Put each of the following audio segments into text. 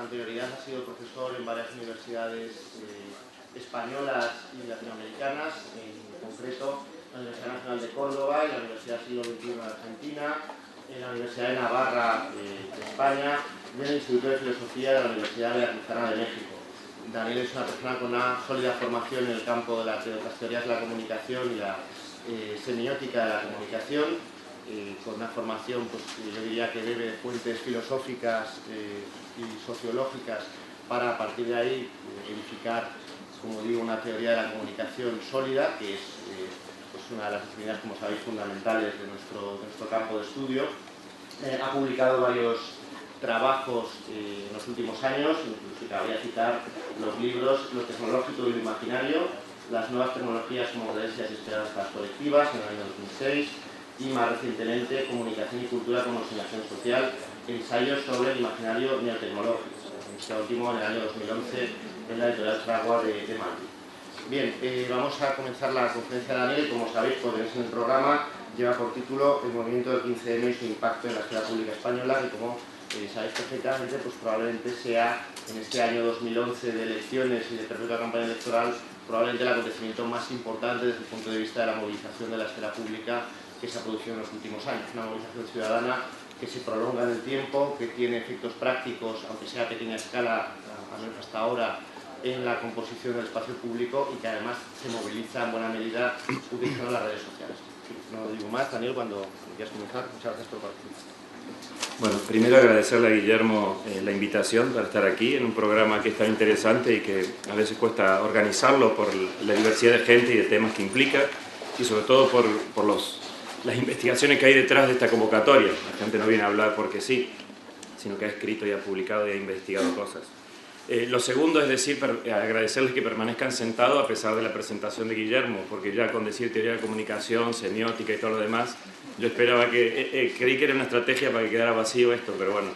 anterioridad ha sido profesor en varias universidades españolas y latinoamericanas, en concreto la Universidad Nacional de Córdoba y la Universidad Siglo XXI de Argentina, en la Universidad de Navarra de España y en el Instituto de Filosofía de la Universidad Veracruzana de México. Daniel es una persona con una sólida formación en el campo de las teorías de la comunicación y la semiótica de la comunicación, con una formación, pues, yo diría que debe de fuentes filosóficas y sociológicas para, a partir de ahí, edificar, como digo, una teoría de la comunicación sólida, que es pues una de las disciplinas, como sabéis, fundamentales de nuestro campo de estudio. Ha publicado varios trabajos en los últimos años, incluso voy a citar los libros Lo tecnológico y lo imaginario, las nuevas tecnologías como modalidades y esperanzas colectivas, en el año 2006, y más recientemente Comunicación y cultura como enseñación social, ensayos sobre el imaginario neotecnológico, este último en el año 2011 en la editorial Fragua de Madrid. Bien, vamos a comenzar la conferencia de Daniel. Como sabéis, podéis en el programa, lleva por título El movimiento del 15M y su impacto en la esfera pública española, y como sabéis perfectamente, pues probablemente sea en este año 2011 de elecciones y de perpetua campaña electoral, probablemente el acontecimiento más importante desde el punto de vista de la movilización de la esfera pública que se ha producido en los últimos años. Una movilización ciudadana que se prolonga en el tiempo, que tiene efectos prácticos, aunque sea a pequeña escala, al menos hasta ahora, en la composición del espacio público, y que además se moviliza en buena medida utilizando las redes sociales. No digo más, Daniel, cuando quieras comenzar. Muchas gracias por participar. Bueno, primero agradecerle a Guillermo la invitación para estar aquí en un programa que es tan interesante y que a veces cuesta organizarlo por la diversidad de gente y de temas que implica, y sobre todo por las investigaciones que hay detrás de esta convocatoria. La gente no viene a hablar porque sí, sino que ha escrito y ha publicado y ha investigado cosas. Lo segundo es decir, agradecerles que permanezcan sentados a pesar de la presentación de Guillermo, porque ya con decir teoría de comunicación, semiótica y todo lo demás, yo esperaba que, creí que era una estrategia para que quedara vacío esto, pero bueno,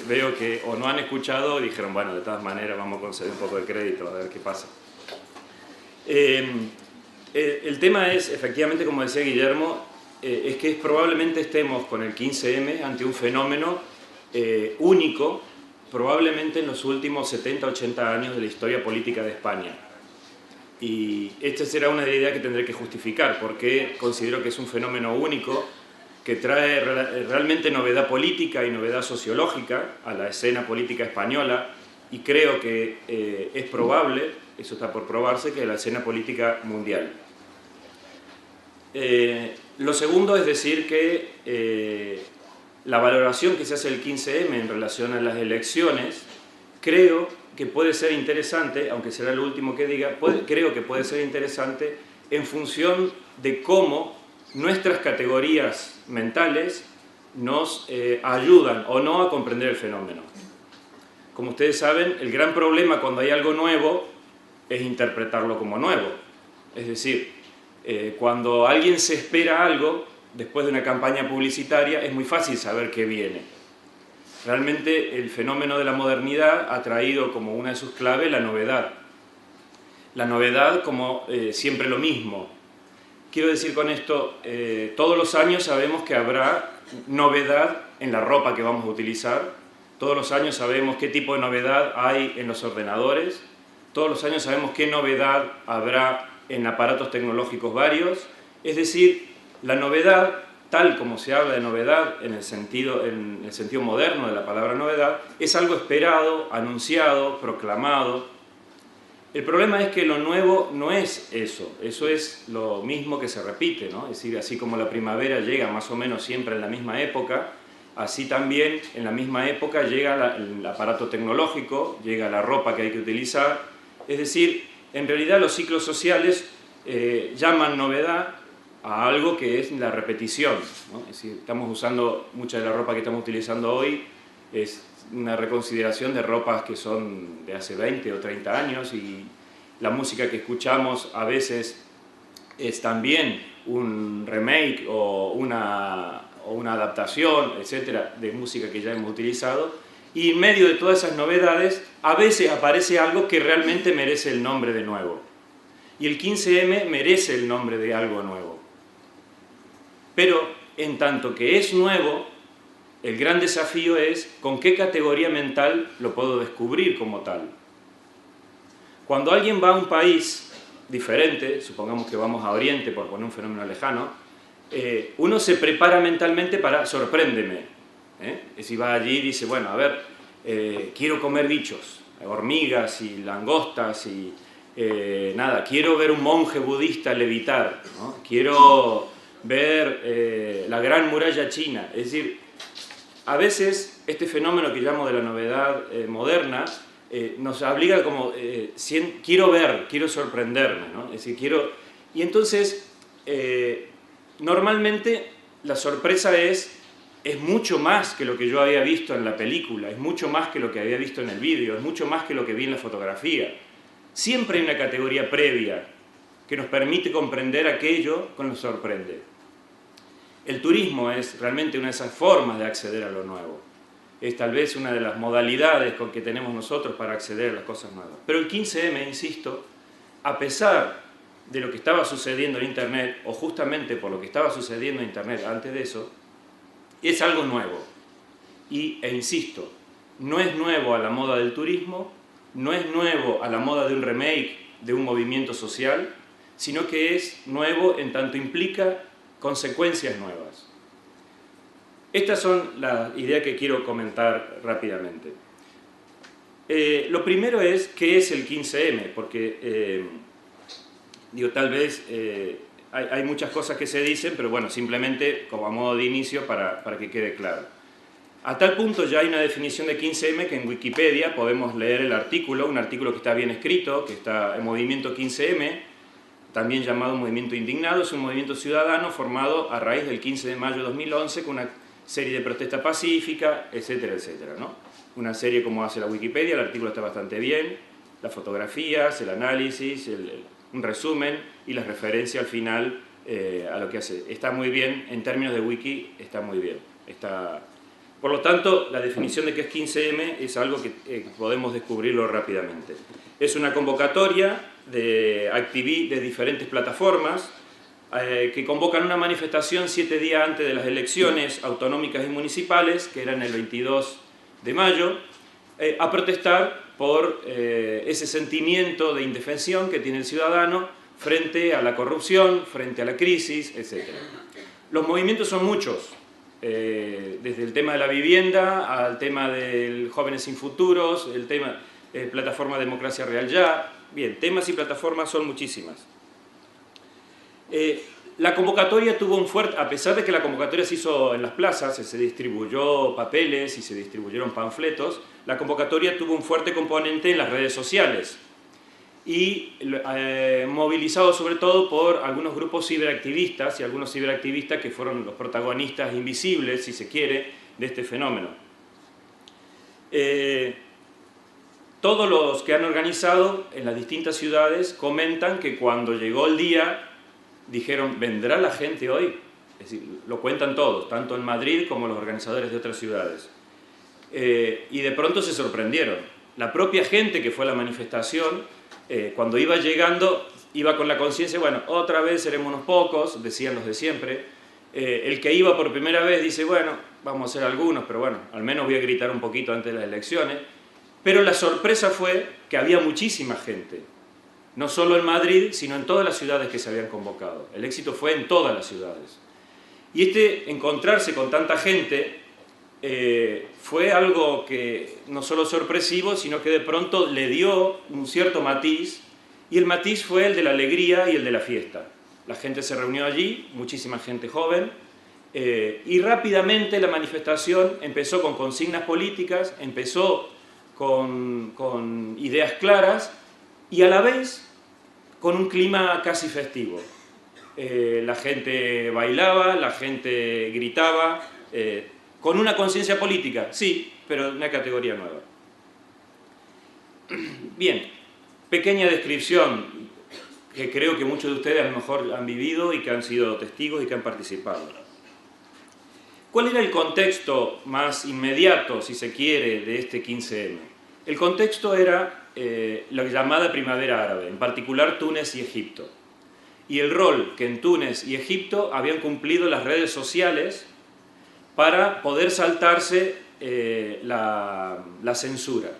veo que o no han escuchado y dijeron, bueno, de todas maneras vamos a conceder un poco de crédito, a ver qué pasa. El tema es, efectivamente, como decía Guillermo, es que probablemente estemos con el 15M ante un fenómeno único, probablemente en los últimos 70-80 años de la historia política de España. Y esta será una de las ideas que tendré que justificar, porque considero que es un fenómeno único que trae realmente novedad política y novedad sociológica a la escena política española, y creo que es probable, eso está por probarse, que a la escena política mundial. Lo segundo es decir que la valoración que se hace del 15M en relación a las elecciones, creo que puede ser interesante, aunque será lo último que diga, creo que puede ser interesante en función de cómo nuestras categorías mentales nos ayudan o no a comprender el fenómeno. Como ustedes saben, el gran problema cuando hay algo nuevo es interpretarlo como nuevo. Es decir, cuando alguien se espera algo, después de una campaña publicitaria, es muy fácil saber qué viene. Realmente el fenómeno de la modernidad ha traído como una de sus claves la novedad. La novedad como siempre lo mismo. Quiero decir con esto, todos los años sabemos que habrá novedad en la ropa que vamos a utilizar, todos los años sabemos qué tipo de novedad hay en los ordenadores, todos los años sabemos qué novedad habrá en aparatos tecnológicos varios. Es decir, la novedad, tal como se habla de novedad en el sentido moderno de la palabra novedad, es algo esperado, anunciado, proclamado. El problema es que lo nuevo no es eso es lo mismo que se repite, ¿no? Es decir, así como la primavera llega más o menos siempre en la misma época, así también en la misma época llega el aparato tecnológico, llega la ropa que hay que utilizar. Es decir, en realidad los ciclos sociales llaman novedad a algo que es la repetición, ¿no? Es decir, estamos usando mucha de la ropa que estamos utilizando hoy, es una reconsideración de ropas que son de hace 20 o 30 años, y la música que escuchamos a veces es también un remake o una adaptación, etcétera, de música que ya hemos utilizado, y en medio de todas esas novedades a veces aparece algo que realmente merece el nombre de nuevo. Y el 15M merece el nombre de algo nuevo. Pero en tanto que es nuevo, el gran desafío es con qué categoría mental lo puedo descubrir como tal. Cuando alguien va a un país diferente, supongamos que vamos a Oriente por poner un fenómeno lejano, uno se prepara mentalmente para sorpréndeme. Si va allí y dice, bueno, a ver, quiero comer bichos, hormigas y langostas y nada, quiero ver un monje budista levitar, ¿no? Quiero ver la gran muralla china. Es decir, a veces este fenómeno que llamo de la novedad moderna nos obliga como, quiero ver, quiero sorprenderme, ¿no? Es decir, quiero... Y entonces, normalmente la sorpresa es mucho más que lo que yo había visto en la película, es mucho más que lo que había visto en el vídeo, es mucho más que lo que vi en la fotografía. Siempre hay una categoría previa que nos permite comprender aquello que nos sorprende. El turismo es realmente una de esas formas de acceder a lo nuevo. Es tal vez una de las modalidades con que tenemos nosotros para acceder a las cosas nuevas. Pero el 15M, insisto, a pesar de lo que estaba sucediendo en Internet, o justamente por lo que estaba sucediendo en Internet antes de eso, es algo nuevo. E insisto, no es nuevo a la moda del turismo, no es nuevo a la moda de un remake de un movimiento social, sino que es nuevo en tanto implica consecuencias nuevas. Estas son las ideas que quiero comentar rápidamente. Lo primero es, ¿qué es el 15M? Porque, digo, tal vez hay muchas cosas que se dicen, pero bueno, simplemente como a modo de inicio para que quede claro. A tal punto ya hay una definición de 15M que en Wikipedia podemos leer el artículo, un artículo que está bien escrito, que está en Movimiento 15M, también llamado Movimiento Indignado. Es un movimiento ciudadano formado a raíz del 15 de mayo de 2011 con una serie de protesta pacífica, etcétera, etcétera, ¿no? Una serie como hace la Wikipedia, el artículo está bastante bien, las fotografías, el análisis, un resumen y las referencias al final a lo que hace. Está muy bien, en términos de wiki está muy bien. Por lo tanto, la definición de qué es 15M es algo que podemos descubrirlo rápidamente. Es una convocatoria de diferentes plataformas que convocan una manifestación 7 días antes de las elecciones autonómicas y municipales, que eran el 22 de mayo, a protestar por ese sentimiento de indefensión que tiene el ciudadano frente a la corrupción, frente a la crisis, etc. Los movimientos son muchos, desde el tema de la vivienda al tema de jóvenes sin futuros, el tema plataforma Democracia Real Ya. Bien, temas y plataformas son muchísimas. La convocatoria tuvo un fuerte, a pesar de que la convocatoria se hizo en las plazas, se distribuyó papeles y se distribuyeron panfletos, la convocatoria tuvo un fuerte componente en las redes sociales y movilizado sobre todo por algunos grupos ciberactivistas y algunos ciberactivistas que fueron los protagonistas invisibles, si se quiere, de este fenómeno. Todos los que han organizado en las distintas ciudades comentan que cuando llegó el día dijeron, ¿vendrá la gente hoy? Es decir, lo cuentan todos, tanto en Madrid como los organizadores de otras ciudades. Y de pronto se sorprendieron. La propia gente que fue a la manifestación, cuando iba llegando, iba con la conciencia, bueno, otra vez seremos unos pocos, decían los de siempre. El que iba por primera vez dice, bueno, vamos a ser algunos, pero bueno, al menos voy a gritar un poquito antes de las elecciones. Pero la sorpresa fue que había muchísima gente. No solo en Madrid, sino en todas las ciudades que se habían convocado. El éxito fue en todas las ciudades. Y encontrarse con tanta gente fue algo que no solo sorpresivo, sino que de pronto le dio un cierto matiz, y el matiz fue el de la alegría y el de la fiesta. La gente se reunió allí, muchísima gente joven, y rápidamente la manifestación empezó con consignas políticas, empezó con ideas claras, y a la vez con un clima casi festivo. La gente bailaba, la gente gritaba, con una conciencia política, sí, pero de una categoría nueva. Bien, pequeña descripción que creo que muchos de ustedes a lo mejor han vivido y que han sido testigos y que han participado. ¿Cuál era el contexto más inmediato, si se quiere, de este 15M? El contexto era la llamada primavera árabe, en particular Túnez y Egipto. Y el rol que en Túnez y Egipto habían cumplido las redes sociales para poder saltarse la censura,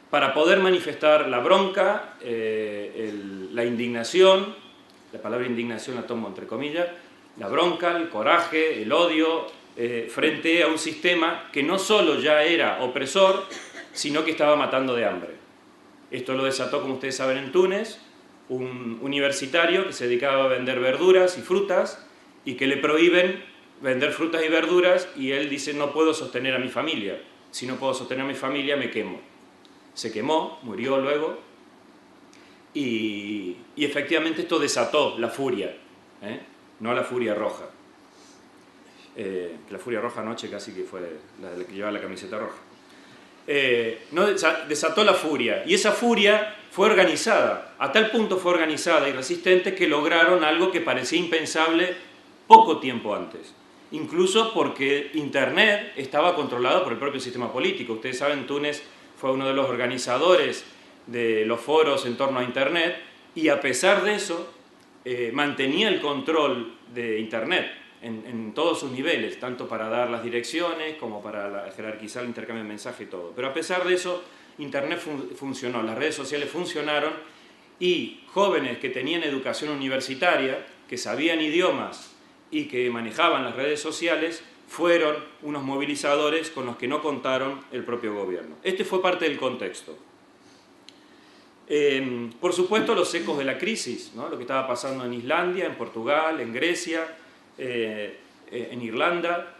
para poder manifestar la bronca, la indignación, la palabra indignación la tomo entre comillas, la bronca, el coraje, el odio, frente a un sistema que no solo ya era opresor, sino que estaba matando de hambre. Esto lo desató, como ustedes saben, en Túnez, un universitario que se dedicaba a vender verduras y frutas y que le prohíben vender frutas y verduras y él dice: no puedo sostener a mi familia, si no puedo sostener a mi familia me quemo. Se quemó, murió luego y efectivamente esto desató la furia, no la furia roja. La furia roja anoche casi que fue la que llevaba la camiseta roja. No, desató la furia, y esa furia fue organizada, a tal punto fue organizada y resistente que lograron algo que parecía impensable poco tiempo antes, incluso porque Internet estaba controlado por el propio sistema político. Ustedes saben, Túnez fue uno de los organizadores de los foros en torno a Internet, y a pesar de eso mantenía el control de Internet en todos sus niveles, tanto para dar las direcciones como para jerarquizar el intercambio de mensajes y todo. Pero a pesar de eso, Internet funcionó, las redes sociales funcionaron, y jóvenes que tenían educación universitaria, que sabían idiomas y que manejaban las redes sociales, fueron unos movilizadores con los que no contaron el propio gobierno. Este fue parte del contexto. Por supuesto, los ecos de la crisis, ¿no? Lo que estaba pasando en Islandia, en Portugal, en Grecia, en Irlanda,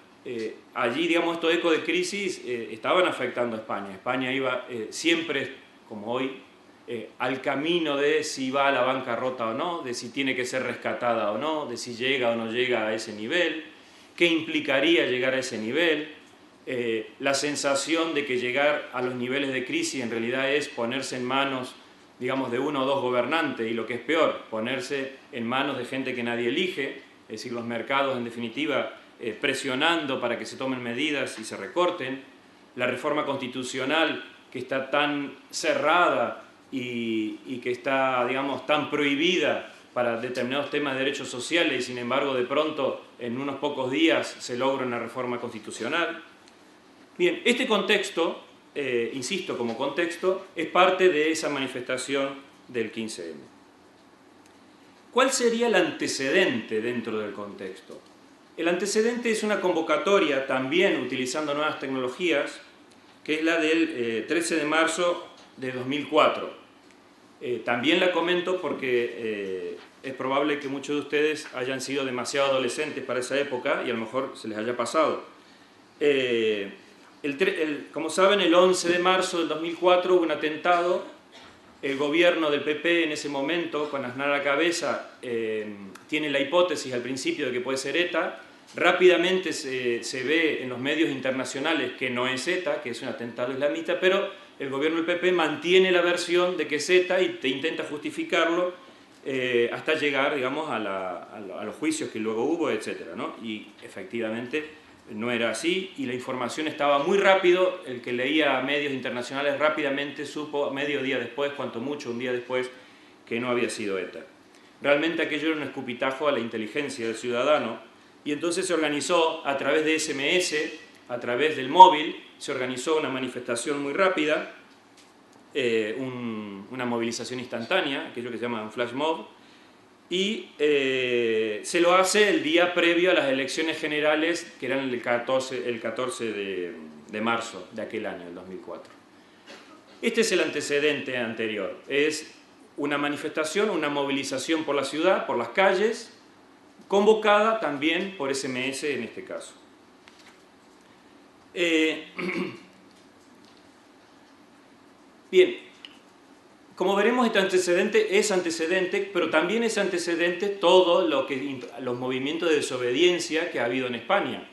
allí, digamos, estos ecos de crisis estaban afectando a España. España iba siempre, como hoy, al camino de si va a la bancarrota o no, de si tiene que ser rescatada o no, de si llega o no llega a ese nivel, qué implicaría llegar a ese nivel, la sensación de que llegar a los niveles de crisis en realidad es ponerse en manos, digamos, de uno o dos gobernantes, y lo que es peor, ponerse en manos de gente que nadie elige, es decir, los mercados en definitiva presionando para que se tomen medidas y se recorten, la reforma constitucional que está tan cerrada y que está, digamos, tan prohibida para determinados temas de derechos sociales, y sin embargo de pronto en unos pocos días se logra una reforma constitucional. Bien, este contexto, insisto, como contexto, es parte de esa manifestación del 15M. ¿Cuál sería el antecedente dentro del contexto? El antecedente es una convocatoria, también utilizando nuevas tecnologías, que es la del 13 de marzo de 2004. También la comento porque es probable que muchos de ustedes hayan sido demasiado adolescentes para esa época y a lo mejor se les haya pasado. Como saben, el 11 de marzo del 2004 hubo un atentado. El gobierno del PP en ese momento, con Aznar a la cabeza, tiene la hipótesis al principio de que puede ser ETA. Rápidamente se ve en los medios internacionales que no es ETA, que es un atentado islamista, pero el gobierno del PP mantiene la versión de que es ETA y intenta justificarlo hasta llegar, digamos, a los juicios que luego hubo, etc., ¿no? Y efectivamente no era así, y la información estaba muy rápido. El que leía medios internacionales rápidamente supo, medio día después, cuanto mucho un día después, que no había sido ETA. Realmente aquello era un escupitajo a la inteligencia del ciudadano, y entonces se organizó a través de SMS, a través del móvil, se organizó una manifestación muy rápida, una movilización instantánea, aquello que se llama un flash mob, y se lo hace el día previo a las elecciones generales, que eran el 14 de marzo de aquel año, el 2004. Este es el antecedente anterior, es una manifestación, una movilización por la ciudad, por las calles, convocada también por SMS en este caso. Bien, como veremos, este antecedente es antecedente, pero también es antecedente todo los movimientos de desobediencia que ha habido en España,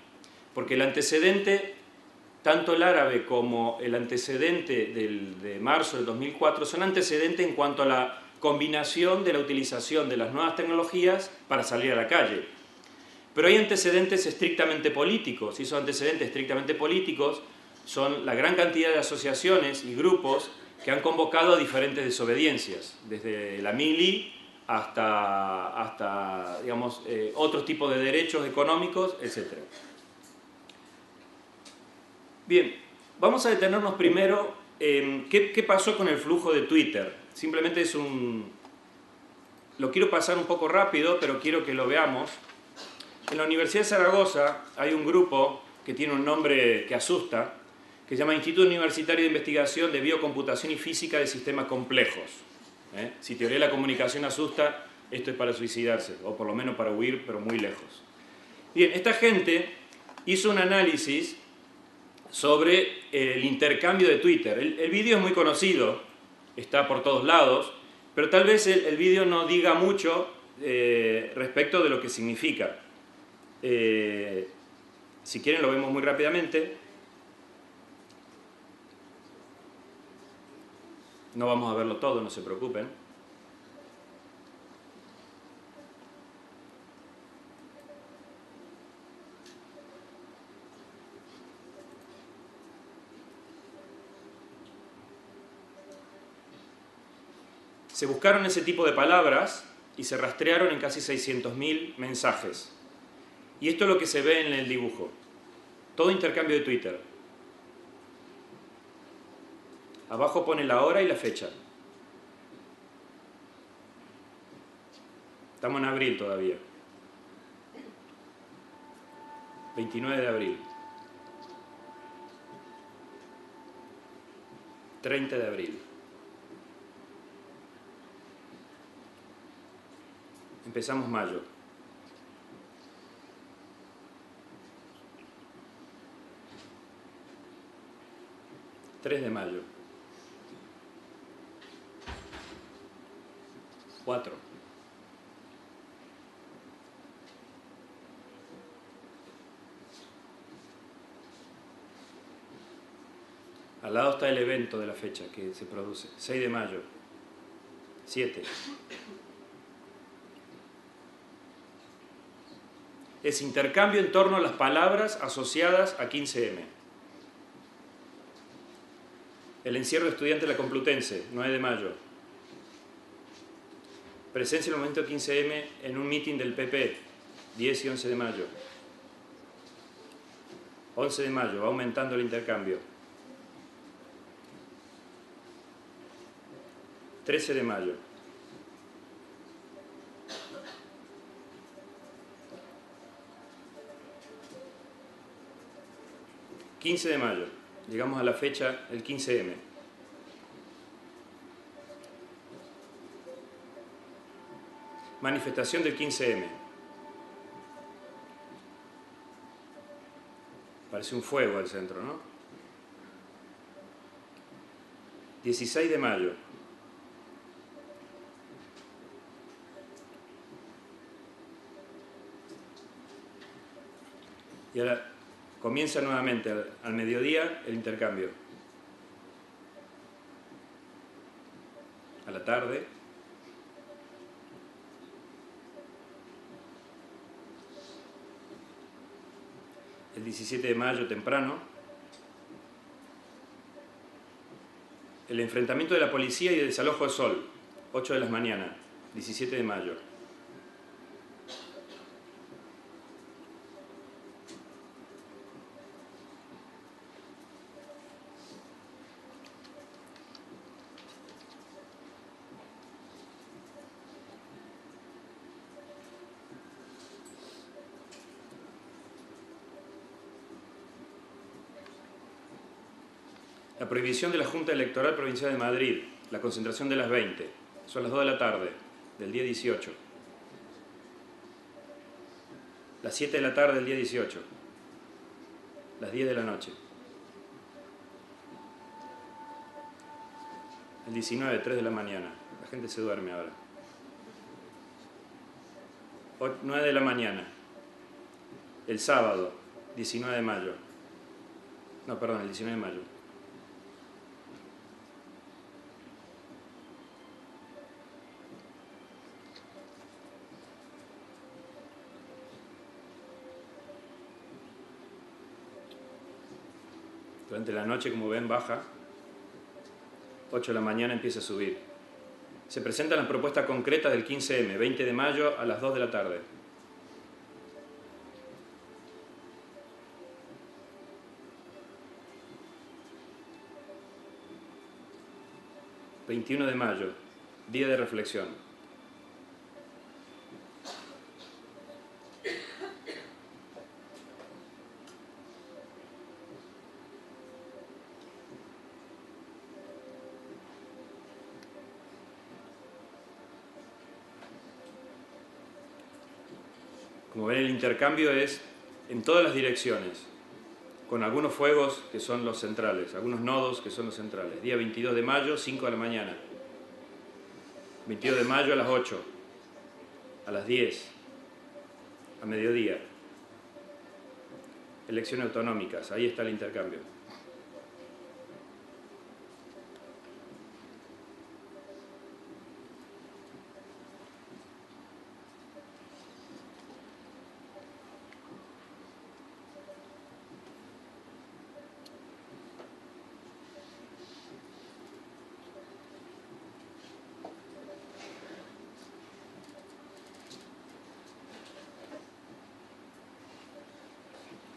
porque el antecedente, tanto el árabe como el antecedente de marzo del 2004, son antecedentes en cuanto a la combinación de la utilización de las nuevas tecnologías para salir a la calle. Pero hay antecedentes estrictamente políticos, y esos antecedentes estrictamente políticos son la gran cantidad de asociaciones y grupos que han convocado a diferentes desobediencias, desde la mili hasta digamos, otros tipos de derechos económicos, etc. Bien, vamos a detenernos primero en qué pasó con el flujo de Twitter. Simplemente es lo quiero pasar un poco rápido, pero quiero que lo veamos. En la Universidad de Zaragoza hay un grupo que tiene un nombre que asusta, que se llama Instituto Universitario de Investigación de Biocomputación y Física de Sistemas Complejos. Si teoría de la comunicación asusta, esto es para suicidarse, o por lo menos para huir, pero muy lejos. Bien, esta gente hizo un análisis sobre el intercambio de Twitter. El vídeo es muy conocido, está por todos lados, pero tal vez el vídeo no diga mucho respecto de lo que significa. Si quieren lo vemos muy rápidamente. No vamos a verlo todo, no se preocupen. Se buscaron ese tipo de palabras y se rastrearon en casi 600.000 mensajes. Y esto es lo que se ve en el dibujo. Todo intercambio de Twitter. Abajo pone la hora y la fecha. Estamos en abril todavía. 29 de abril. 30 de abril. Empezamos mayo. $3 de mayo. 4. Al lado está el evento de la fecha que se produce. 6 de mayo. 7. Es intercambio en torno a las palabras asociadas a 15M. El encierro de estudiantes de la Complutense, 9 de mayo. Presencia en el momento 15M en un meeting del PP, 10 y 11 de mayo. 11 de mayo, va aumentando el intercambio. 13 de mayo. 15 de mayo, llegamos a la fecha, el 15M. Manifestación del 15M. Parece un fuego al centro, ¿no? 16 de mayo. Y ahora comienza nuevamente al mediodía el intercambio. A la tarde. El 17 de mayo temprano. El enfrentamiento de la policía y el desalojo de Sol. 8 de la mañana. 17 de mayo. La prohibición de la Junta Electoral Provincial de Madrid, la concentración de las 20, son las 2 de la tarde, del día 18. Las 7 de la tarde del día 18. Las 10 de la noche. El 19, 3 de la mañana. La gente se duerme ahora. 9 de la mañana. El sábado, 19 de mayo. No, perdón, el 19 de mayo. Durante la noche, como ven, baja. 8 de la mañana empieza a subir. Se presentan las propuestas concretas del 15M, 20 de mayo a las 2 de la tarde. 21 de mayo, día de reflexión. Como ven, el intercambio es en todas las direcciones, con algunos fuegos que son los centrales, algunos nodos que son los centrales. Día 22 de mayo, 5 de la mañana. 22 de mayo a las 8, a las 10, a mediodía. Elecciones autonómicas, ahí está el intercambio.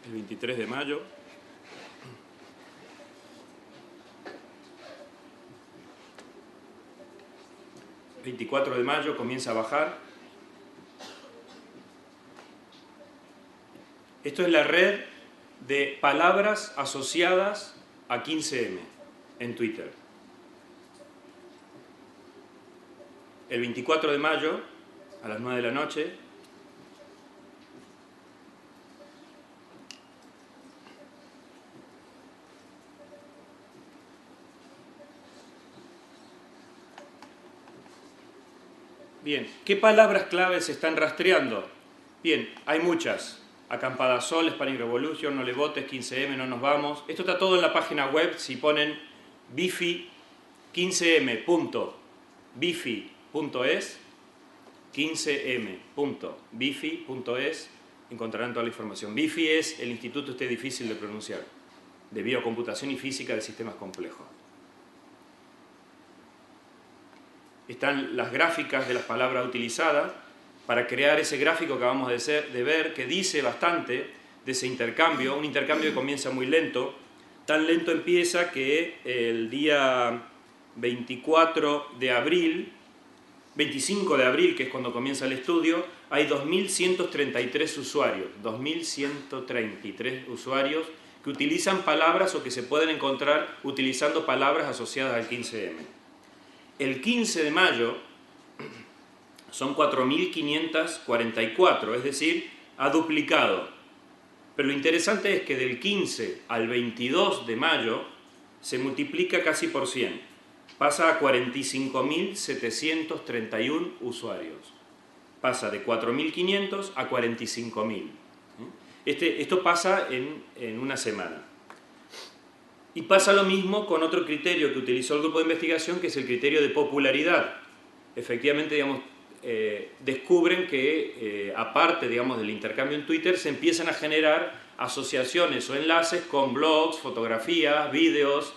El 23 de mayo. El 24 de mayo comienza a bajar. Esto es la red de palabras asociadas a 15M en Twitter. El 24 de mayo, a las 9 de la noche, bien, ¿qué palabras claves se están rastreando? Bien, hay muchas. Acampada Sol, Spanish Revolution, No le votes, 15M, no nos vamos. Esto está todo en la página web. Si ponen bifi 15m.bifi.es, 15m.bifi.es, encontrarán toda la información. Bifi es el instituto difícil de pronunciar, de biocomputación y física de sistemas complejos. Están las gráficas de las palabras utilizadas para crear ese gráfico que acabamos de ver, que dice bastante de ese intercambio, un intercambio que comienza muy lento, tan lento empieza que el día 25 de abril, que es cuando comienza el estudio, hay 2.133 usuarios, 2.133 usuarios que utilizan palabras o que se pueden encontrar utilizando palabras asociadas al 15M. El 15 de mayo son 4.544, es decir, ha duplicado. Pero lo interesante es que del 15 al 22 de mayo se multiplica casi por 100. Pasa a 45.731 usuarios. Pasa de 4.500 a 45.000. Esto pasa en una semana. Y pasa lo mismo con otro criterio que utilizó el grupo de investigación, que es el criterio de popularidad. Efectivamente, digamos, descubren que, aparte, digamos, del intercambio en Twitter, se empiezan a generar asociaciones o enlaces con blogs, fotografías, vídeos,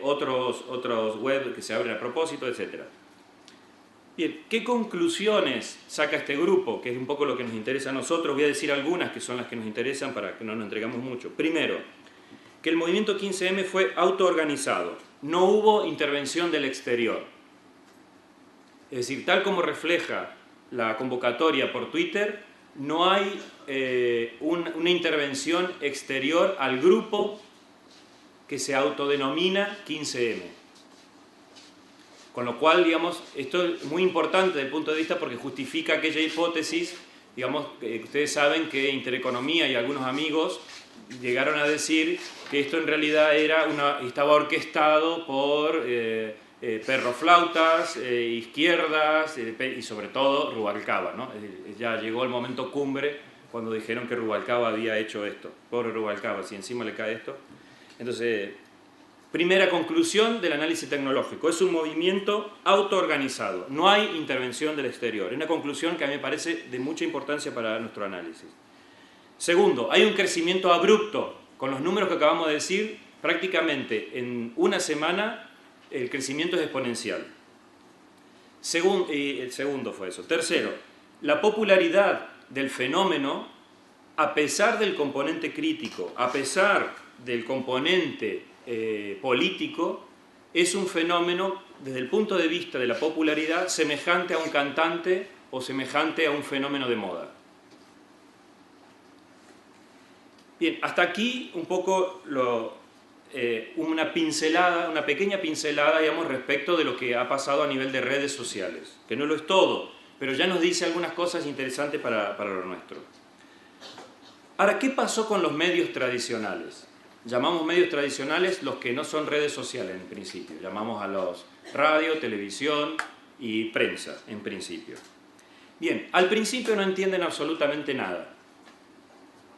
otros web que se abren a propósito, etc. Bien, ¿qué conclusiones saca este grupo? Que es un poco lo que nos interesa a nosotros. Voy a decir algunas que son las que nos interesan para que no nos entregamos mucho. Primero, que el movimiento 15M fue autoorganizado. No hubo intervención del exterior. Es decir, tal como refleja la convocatoria por Twitter, no hay una intervención exterior al grupo que se autodenomina 15M. Con lo cual, digamos, esto es muy importante desde el punto de vista porque justifica aquella hipótesis, digamos, que ustedes saben que Intereconomía y algunos amigos llegaron a decir que esto en realidad estaba orquestado por perroflautas, izquierdas y sobre todo Rubalcaba, ¿no? Ya llegó el momento cumbre cuando dijeron que Rubalcaba había hecho esto. Pobre Rubalcaba, si encima le cae esto. Entonces, primera conclusión del análisis tecnológico, es un movimiento autoorganizado, no hay intervención del exterior. Es una conclusión que a mí me parece de mucha importancia para nuestro análisis. Segundo, hay un crecimiento abrupto. Con los números que acabamos de decir, prácticamente en una semana el crecimiento es exponencial. El segundo fue eso. Tercero, la popularidad del fenómeno, a pesar del componente crítico, a pesar del componente político, es un fenómeno, desde el punto de vista de la popularidad, semejante a un cantante o semejante a un fenómeno de moda. Bien, hasta aquí un poco una pincelada, una pequeña pincelada, digamos, respecto de lo que ha pasado a nivel de redes sociales, que no lo es todo, pero ya nos dice algunas cosas interesantes para lo nuestro. Ahora, ¿qué pasó con los medios tradicionales? Llamamos medios tradicionales los que no son redes sociales en principio, llamamos a los radio, televisión y prensa en principio. Bien, al principio no entienden absolutamente nada.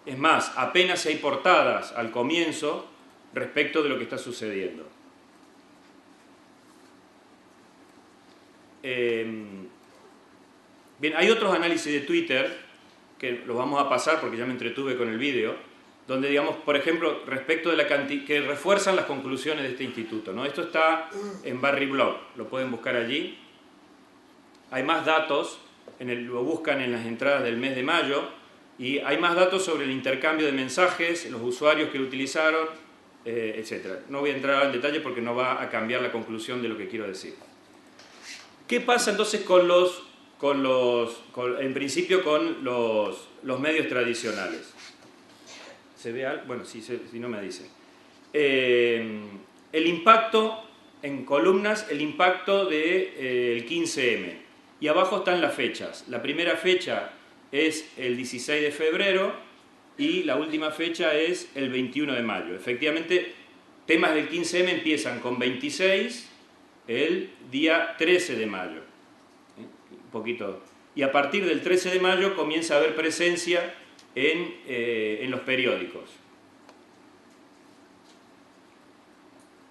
Es más, apenas hay portadas al comienzo respecto de lo que está sucediendo. Bien, hay otros análisis de Twitter que los vamos a pasar porque ya me entretuve con el vídeo, donde, digamos, por ejemplo, respecto de la cantidad, que refuerzan las conclusiones de este instituto, ¿no? Esto está en Barry Blog, lo pueden buscar allí. Hay más datos, lo buscan en las entradas del mes de mayo, y hay más datos sobre el intercambio de mensajes, los usuarios que lo utilizaron, etc. No voy a entrar en detalle porque no va a cambiar la conclusión de lo que quiero decir. ¿Qué pasa entonces en principio con los medios tradicionales? ¿Se ve algo? Bueno, si no me dicen. El impacto, en columnas, el impacto del 15M. Y abajo están las fechas. La primera fecha es el 16 de febrero y la última fecha es el 21 de mayo. Efectivamente, temas del 15M empiezan con 26 el día 13 de mayo. Un poquito. Y a partir del 13 de mayo comienza a haber presencia en los periódicos.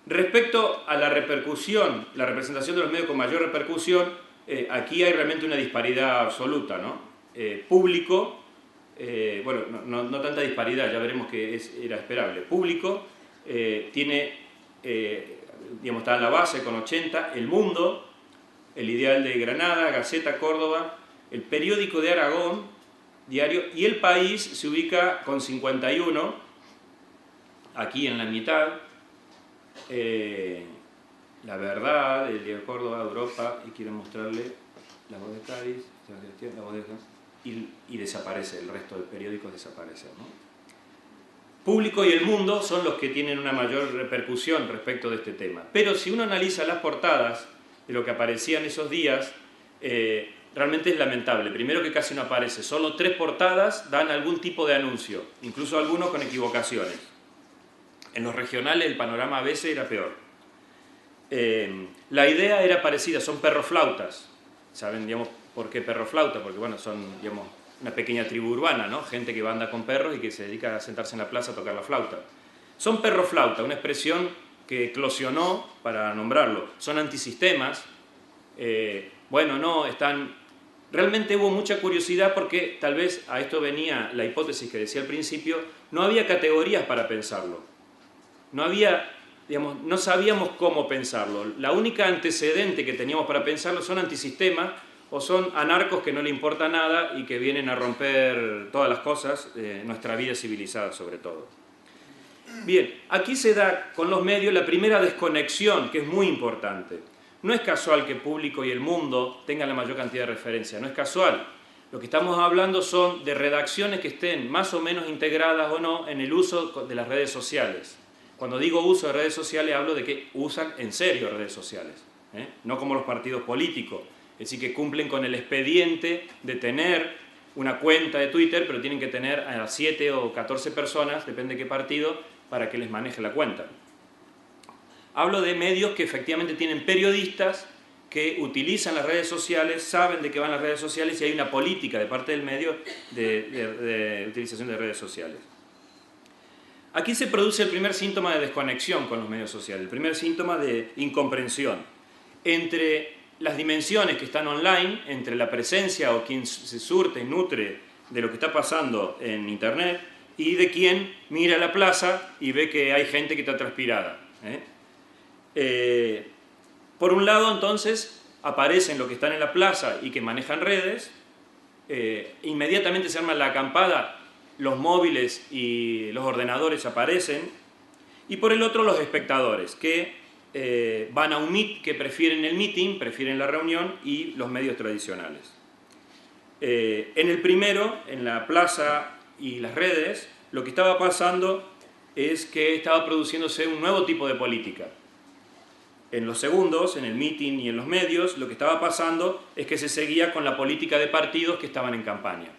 Respecto a la repercusión, la representación de los medios con mayor repercusión, aquí hay realmente una disparidad absoluta, ¿no? Público, bueno, no tanta disparidad, ya veremos que era esperable. Público tiene, digamos, está en la base con 80, El Mundo, El Ideal de Granada, Gaceta Córdoba, El Periódico de Aragón, Diario, y El País se ubica con 51, aquí en la mitad. La Verdad, El Diario de Córdoba, Europa, y quiero mostrarle La Voz de Cádiz, La Voz de Cádiz, y desaparece, el resto de periódicos desaparecen, ¿no? Público y El Mundo son los que tienen una mayor repercusión respecto de este tema. Pero si uno analiza las portadas de lo que aparecía en esos días, realmente es lamentable. Primero que casi no aparece. Solo 3 portadas dan algún tipo de anuncio, incluso algunos con equivocaciones. En los regionales el panorama a veces era peor. La idea era parecida, son perroflautas. ¿Saben, digamos, por qué perroflauta? Porque, bueno, son, digamos, una pequeña tribu urbana, ¿no? Gente que anda con perros y que se dedica a sentarse en la plaza a tocar la flauta. Son perroflauta, una expresión que eclosionó para nombrarlo. Son antisistemas. Bueno, no, están... Realmente hubo mucha curiosidad porque tal vez a esto venía la hipótesis que decía al principio, no había categorías para pensarlo. No había, digamos, no sabíamos cómo pensarlo. La única antecedente que teníamos para pensarlo son antisistemas o son anarcos que no le importa nada y que vienen a romper todas las cosas, nuestra vida civilizada sobre todo. Bien, aquí se da con los medios la primera desconexión, que es muy importante. No es casual que Público y El Mundo tengan la mayor cantidad de referencias, no es casual. Lo que estamos hablando son de redacciones que estén más o menos integradas o no en el uso de las redes sociales. Cuando digo uso de redes sociales hablo de que usan en serio redes sociales, no como los partidos políticos, es decir, que cumplen con el expediente de tener una cuenta de Twitter, pero tienen que tener a 7 o 14 personas, depende de qué partido, para que les maneje la cuenta. Hablo de medios que efectivamente tienen periodistas que utilizan las redes sociales, saben de qué van las redes sociales y hay una política de parte del medio de utilización de redes sociales. Aquí se produce el primer síntoma de desconexión con los medios sociales, el primer síntoma de incomprensión entre las dimensiones que están online, entre la presencia o quien se surte y nutre de lo que está pasando en Internet y de quien mira la plaza y ve que hay gente que está transpirada. Por un lado, entonces, aparecen los que están en la plaza y que manejan redes, inmediatamente se arma la acampada, los móviles y los ordenadores aparecen, y por el otro los espectadores, que van a un meet, que prefieren el meeting, prefieren la reunión y los medios tradicionales. En el primero, en la plaza y las redes, lo que estaba pasando es que estaba produciéndose un nuevo tipo de política. En los segundos, en el meeting y en los medios, lo que estaba pasando es que se seguía con la política de partidos que estaban en campaña.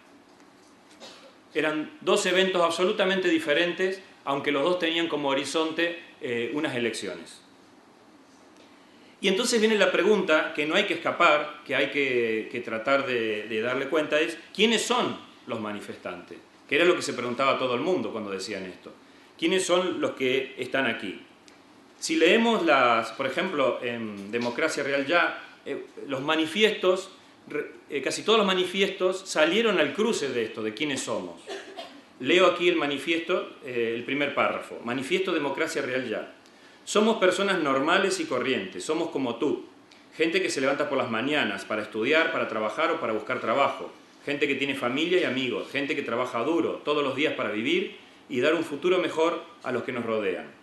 Eran dos eventos absolutamente diferentes, aunque los dos tenían como horizonte unas elecciones. Y entonces viene la pregunta que no hay que escapar, que hay que tratar de darle cuenta, es ¿quiénes son los manifestantes? Que era lo que se preguntaba a todo el mundo cuando decían esto. ¿Quiénes son los que están aquí? Si leemos por ejemplo, en Democracia Real Ya, los manifiestos, casi todos los manifiestos salieron al cruce de esto, de quiénes somos. Leo aquí el manifiesto, el primer párrafo. Manifiesto Democracia Real Ya. Somos personas normales y corrientes, somos como tú. Gente que se levanta por las mañanas para estudiar, para trabajar o para buscar trabajo. Gente que tiene familia y amigos. Gente que trabaja duro todos los días para vivir y dar un futuro mejor a los que nos rodean.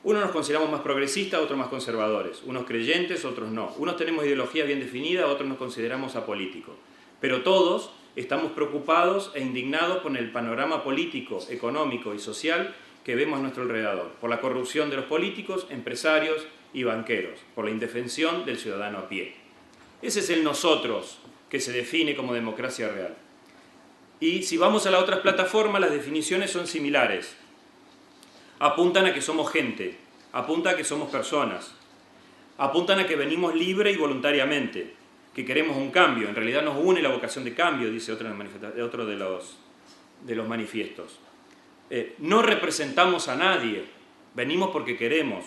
Unos nos consideramos más progresistas, otros más conservadores. Unos creyentes, otros no. Unos tenemos ideologías bien definidas, otros nos consideramos apolíticos. Pero todos estamos preocupados e indignados por el panorama político, económico y social que vemos a nuestro alrededor, por la corrupción de los políticos, empresarios y banqueros, por la indefensión del ciudadano a pie. Ese es el nosotros que se define como democracia real. Y si vamos a las otras plataformas, las definiciones son similares. Apuntan a que somos gente, apuntan a que somos personas, apuntan a que venimos libre y voluntariamente, que queremos un cambio. En realidad nos une la vocación de cambio, dice otro de los manifiestos. No representamos a nadie, venimos porque queremos.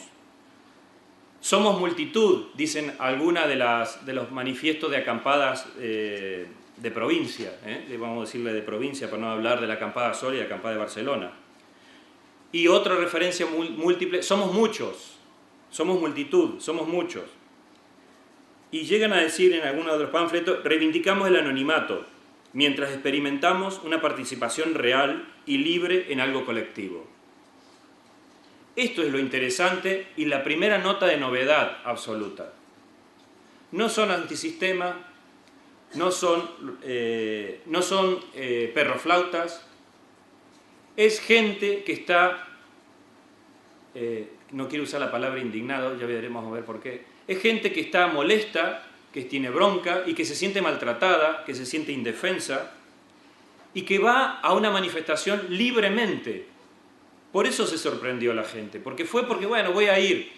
Somos multitud, dicen algunas de los manifiestos de acampadas de provincia, vamos a decirle de provincia para no hablar de la acampada Sol y la acampada de Barcelona. Y otra referencia múltiple, somos muchos, somos multitud, somos muchos. Y llegan a decir en algunos de los panfletos, reivindicamos el anonimato, mientras experimentamos una participación real y libre en algo colectivo. Esto es lo interesante y la primera nota de novedad absoluta. No son antisistema, no son perroflautas, es gente que está, no quiero usar la palabra indignado, ya veremos a ver por qué, es gente que está molesta, que tiene bronca y que se siente maltratada, que se siente indefensa y que va a una manifestación libremente. Por eso se sorprendió la gente, porque bueno, voy a ir.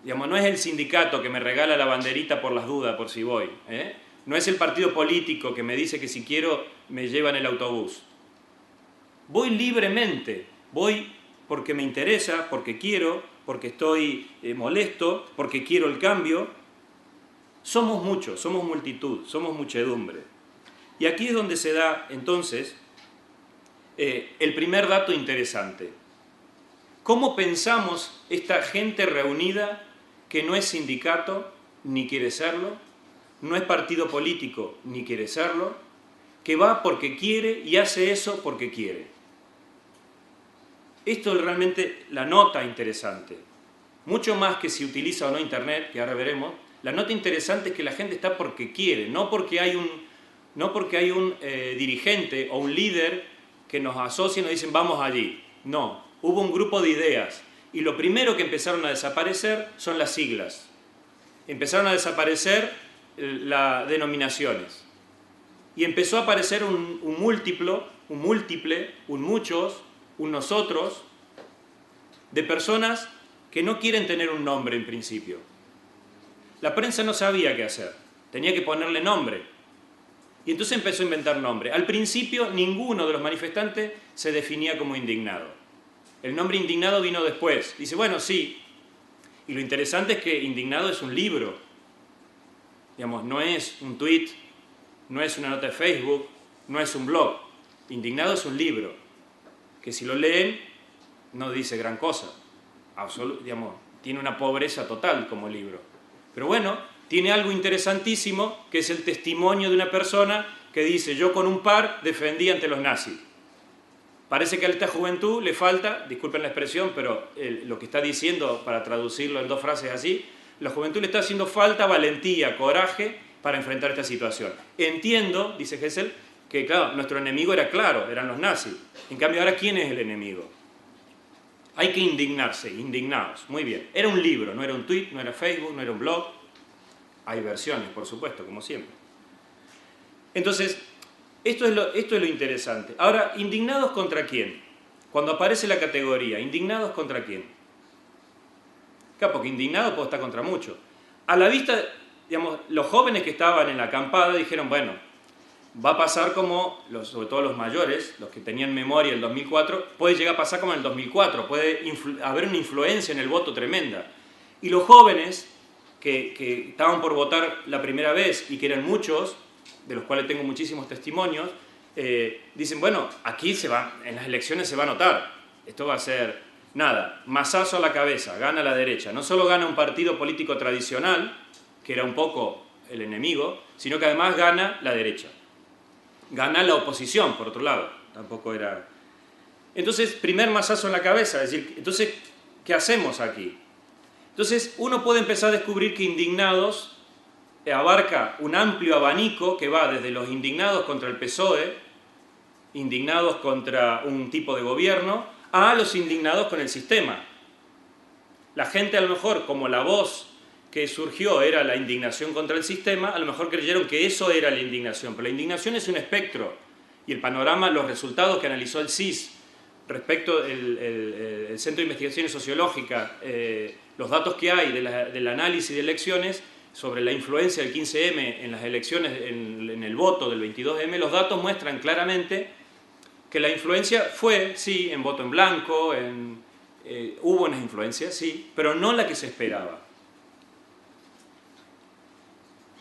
Digamos, no es el sindicato que me regala la banderita por las dudas, por si voy. No es el partido político que me dice que si quiero me llevan el autobús. Voy libremente, voy porque me interesa, porque quiero, porque estoy molesto, porque quiero el cambio. Somos muchos, somos multitud, somos muchedumbre. Y aquí es donde se da, entonces, el primer dato interesante. ¿Cómo pensamos esta gente reunida que no es sindicato, ni quiere serlo, no es partido político, ni quiere serlo, que va porque quiere y hace eso porque quiere? Esto es realmente la nota interesante. Mucho más que si utiliza o no Internet, que ahora veremos, la nota interesante es que la gente está porque quiere, no porque hay un dirigente o un líder que nos asocia y nos dicen vamos allí. No, hubo un grupo de ideas y lo primero que empezaron a desaparecer son las siglas. Empezaron a desaparecer las denominaciones y empezó a aparecer un múltiple, un muchos, un nosotros, de personas que no quieren tener un nombre en principio. La prensa no sabía qué hacer, tenía que ponerle nombre. Y entonces empezó a inventar nombre. Al principio ninguno de los manifestantes se definía como indignado. El nombre indignado vino después. Dice, bueno, sí. Y lo interesante es que indignado es un libro. Digamos, no es un tweet, no es una nota de Facebook, no es un blog. Indignado es un libro, que si lo leen no dice gran cosa. Digamos, tiene una pobreza total como libro. Pero bueno, tiene algo interesantísimo, que es el testimonio de una persona que dice, yo con un par defendí ante los nazis. Parece que a esta juventud le falta, disculpen la expresión, pero lo que está diciendo, para traducirlo en dos frases así, la juventud le está haciendo falta valentía, coraje para enfrentar esta situación. Entiendo, dice Hessel, que claro, nuestro enemigo era claro, eran los nazis. En cambio, ahora, ¿quién es el enemigo? Hay que indignarse, indignados. Muy bien. Era un libro, no era un tweet, no era Facebook, no era un blog. Hay versiones, por supuesto, como siempre. Entonces, esto es lo interesante. Ahora, ¿indignados contra quién? Cuando aparece la categoría, ¿indignados contra quién? Claro, porque indignado puedo estar contra mucho. A la vista, digamos, los jóvenes que estaban en la acampada dijeron, bueno, va a pasar como, sobre todo los mayores, los que tenían memoria el 2004, puede llegar a pasar como en el 2004, puede haber una influencia en el voto tremenda. Y los jóvenes que estaban por votar la primera vez y que eran muchos, de los cuales tengo muchísimos testimonios, dicen, bueno, aquí en las elecciones se va a notar, esto va a ser nada, mazazo a la cabeza, gana la derecha. No solo gana un partido político tradicional, que era un poco el enemigo, sino que además gana la derecha. Gana la oposición, por otro lado, tampoco era... Entonces, primer mazazo en la cabeza, es decir, entonces, ¿qué hacemos aquí? Entonces, uno puede empezar a descubrir que indignados abarca un amplio abanico que va desde los indignados contra el PSOE, indignados contra un tipo de gobierno, a los indignados con el sistema. La gente a lo mejor, como la voz que surgió era la indignación contra el sistema, a lo mejor creyeron que eso era la indignación, pero la indignación es un espectro, y el panorama, los resultados que analizó el CIS respecto del Centro de Investigaciones Sociológicas, los datos que hay del análisis de elecciones sobre la influencia del 15M en las elecciones, en el voto del 22M, los datos muestran claramente que la influencia fue, sí, en voto en blanco, hubo unas influencias, sí, pero no la que se esperaba.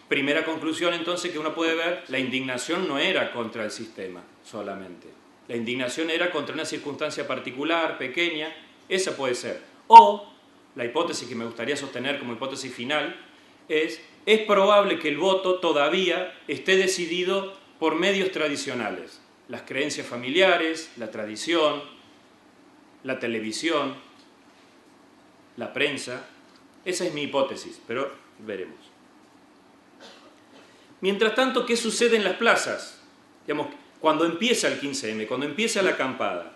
Primera conclusión entonces que uno puede ver, la indignación no era contra el sistema solamente. La indignación era contra una circunstancia particular, pequeña, esa puede ser. O, la hipótesis que me gustaría sostener como hipótesis final, es probable que el voto todavía esté decidido por medios tradicionales. Las creencias familiares, la tradición, la televisión, la prensa. Esa es mi hipótesis, pero veremos. Mientras tanto, ¿qué sucede en las plazas? Digamos, cuando empieza el 15M, cuando empieza la acampada.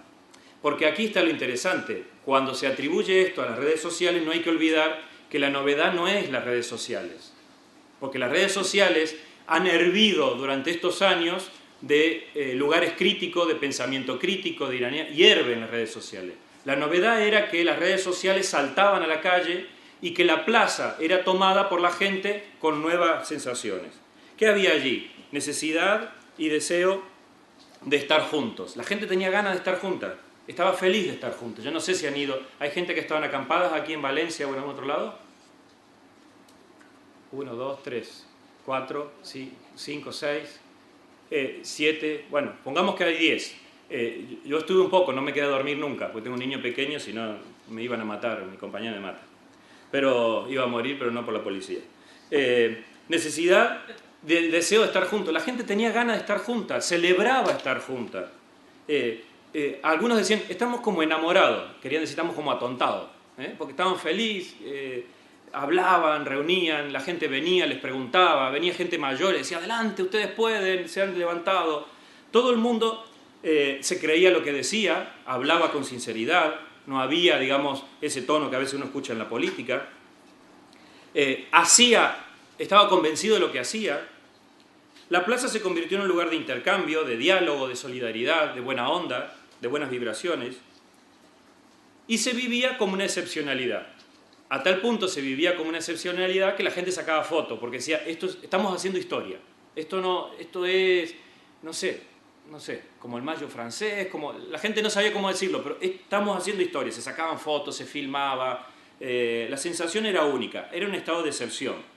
Porque aquí está lo interesante. Cuando se atribuye esto a las redes sociales, no hay que olvidar que la novedad no es las redes sociales. Porque las redes sociales han hervido durante estos años de lugares críticos, de pensamiento crítico, de ironía, hierven las redes sociales. La novedad era que las redes sociales saltaban a la calle y que la plaza era tomada por la gente con nuevas sensaciones. ¿Qué había allí? Necesidad y deseo de estar juntos. La gente tenía ganas de estar juntas, estaba feliz de estar juntos. Yo no sé si han ido, hay gente que estaban acampadas aquí en Valencia o en otro lado. 1, 2, 3, 4, 5, 6, 7, bueno, pongamos que hay 10. Yo estuve un poco, no me quedé a dormir nunca, porque tengo un niño pequeño, si no me iban a matar, mi compañero me mata. Pero iba a morir, pero no por la policía. Necesidad del deseo de estar juntos. La gente tenía ganas de estar juntas, celebraba estar juntas. Algunos decían, estamos como enamorados, querían decir, estamos como atontados, porque estaban felices, hablaban, reunían, la gente venía, les preguntaba, venía gente mayor, decía, adelante, ustedes pueden, se han levantado. Todo el mundo se creía lo que decía, hablaba con sinceridad, no había, digamos, ese tono que a veces uno escucha en la política. Estaba convencido de lo que hacía. La plaza se convirtió en un lugar de intercambio, de diálogo, de solidaridad, de buena onda, de buenas vibraciones, y se vivía como una excepcionalidad. A tal punto se vivía como una excepcionalidad que la gente sacaba fotos, porque decía, estamos haciendo historia. Esto es, no sé, como el Mayo francés, la gente no sabía cómo decirlo, pero estamos haciendo historia. Se sacaban fotos, se filmaba, la sensación era única, era un estado de excepción.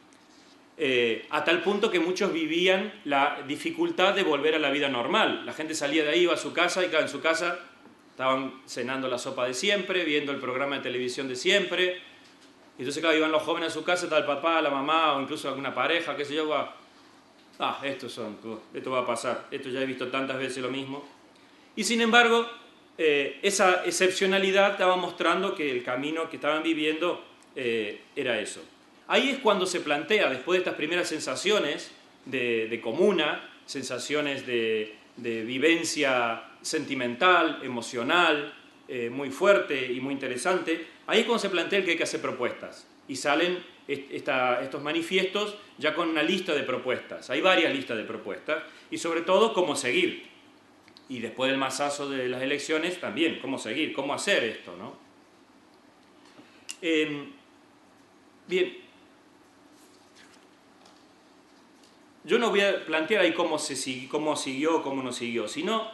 A tal punto que muchos vivían la dificultad de volver a la vida normal. La gente salía de ahí, iba a su casa y claro, en su casa estaban cenando la sopa de siempre, viendo el programa de televisión de siempre. Y entonces, claro, iban los jóvenes a su casa, estaba el papá, la mamá o incluso alguna pareja, qué sé yo, esto va a pasar, esto ya he visto tantas veces lo mismo. Y sin embargo, esa excepcionalidad estaba mostrando que el camino que estaban viviendo era eso. Ahí es cuando se plantea, después de estas primeras sensaciones de comuna, sensaciones de vivencia sentimental, emocional, muy fuerte y muy interesante, ahí es cuando se plantea el que hay que hacer propuestas. Y salen estos manifiestos ya con una lista de propuestas. Hay varias listas de propuestas y sobre todo cómo seguir. Y después del masazo de las elecciones también, cómo seguir, cómo hacer esto, ¿no? Bien. Yo no voy a plantear ahí cómo siguió, cómo no siguió, sino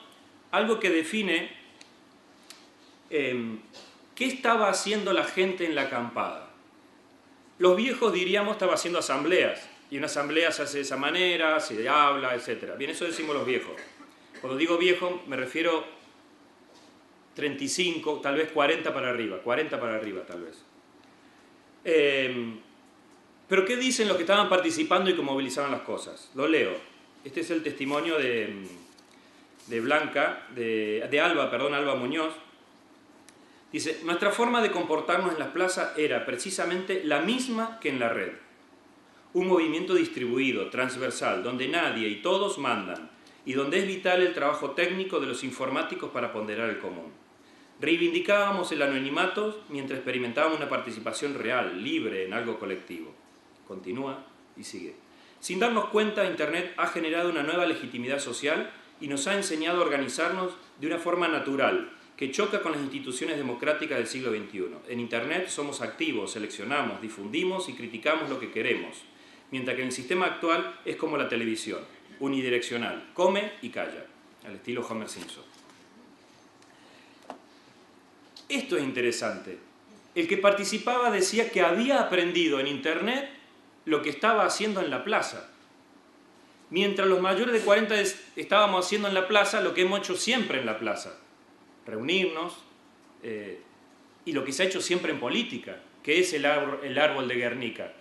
algo que define qué estaba haciendo la gente en la acampada. Los viejos, diríamos, estaban haciendo asambleas, y una asamblea se hace de esa manera, se habla, etc. Bien, eso decimos los viejos. Cuando digo viejo me refiero 35, tal vez 40 para arriba tal vez. Pero ¿qué dicen los que estaban participando y que movilizaban las cosas? Lo leo. Este es el testimonio de Alba Muñoz. Dice, nuestra forma de comportarnos en las plazas era precisamente la misma que en la red. Un movimiento distribuido, transversal, donde nadie y todos mandan, y donde es vital el trabajo técnico de los informáticos para ponderar el común. Reivindicábamos el anonimato mientras experimentábamos una participación real, libre en algo colectivo. Continúa y sigue. Sin darnos cuenta, Internet ha generado una nueva legitimidad social y nos ha enseñado a organizarnos de una forma natural, que choca con las instituciones democráticas del siglo XXI. En Internet somos activos, seleccionamos, difundimos y criticamos lo que queremos, mientras que en el sistema actual es como la televisión, unidireccional, come y calla, al estilo Homer Simpson. Esto es interesante. El que participaba decía que había aprendido en Internet lo que estaba haciendo en la plaza, mientras los mayores de 40 estábamos haciendo en la plaza lo que hemos hecho siempre en la plaza, reunirnos, y lo que se ha hecho siempre en política, que es el árbol de Guernica,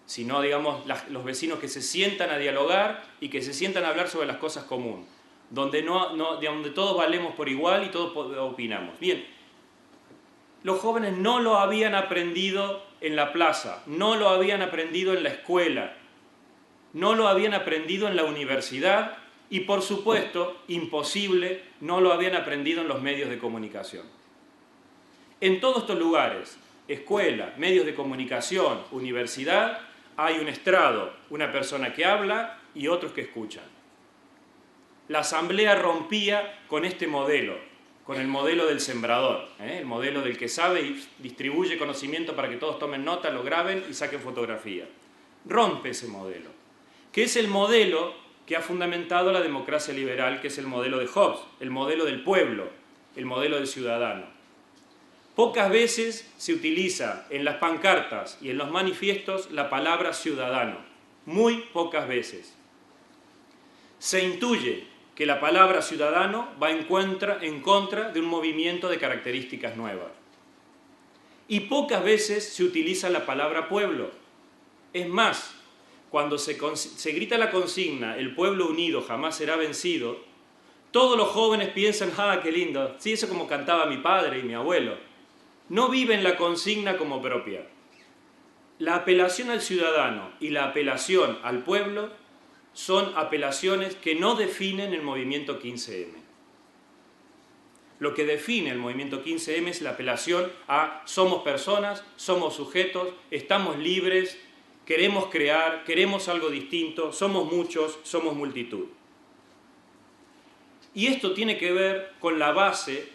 sino, digamos, los vecinos que se sientan a dialogar y que se sientan a hablar sobre las cosas comunes, donde todos valemos por igual y todos opinamos. Bien, los jóvenes no lo habían aprendido en la plaza, no lo habían aprendido en la escuela, no lo habían aprendido en la universidad y, por supuesto, imposible, no lo habían aprendido en los medios de comunicación. En todos estos lugares, escuela, medios de comunicación, universidad, hay un estrado, una persona que habla y otros que escuchan. La asamblea rompía con este modelo, con el modelo del sembrador, el modelo del que sabe y distribuye conocimiento para que todos tomen nota, lo graben y saquen fotografía. Rompe ese modelo, que es el modelo que ha fundamentado la democracia liberal, que es el modelo de Hobbes, el modelo del pueblo, el modelo del ciudadano. Pocas veces se utiliza en las pancartas y en los manifiestos la palabra ciudadano, muy pocas veces. Se intuye que la palabra ciudadano va en contra de un movimiento de características nuevas. Y pocas veces se utiliza la palabra pueblo. Es más, cuando se grita la consigna, el pueblo unido jamás será vencido, todos los jóvenes piensan, ¡ah, qué lindo! Sí, eso como cantaba mi padre y mi abuelo. No viven la consigna como propia. La apelación al ciudadano y la apelación al pueblo son apelaciones que no definen el movimiento 15M. Lo que define el movimiento 15M es la apelación a somos personas, somos sujetos, estamos libres, queremos crear, queremos algo distinto, somos muchos, somos multitud. Y esto tiene que ver con la base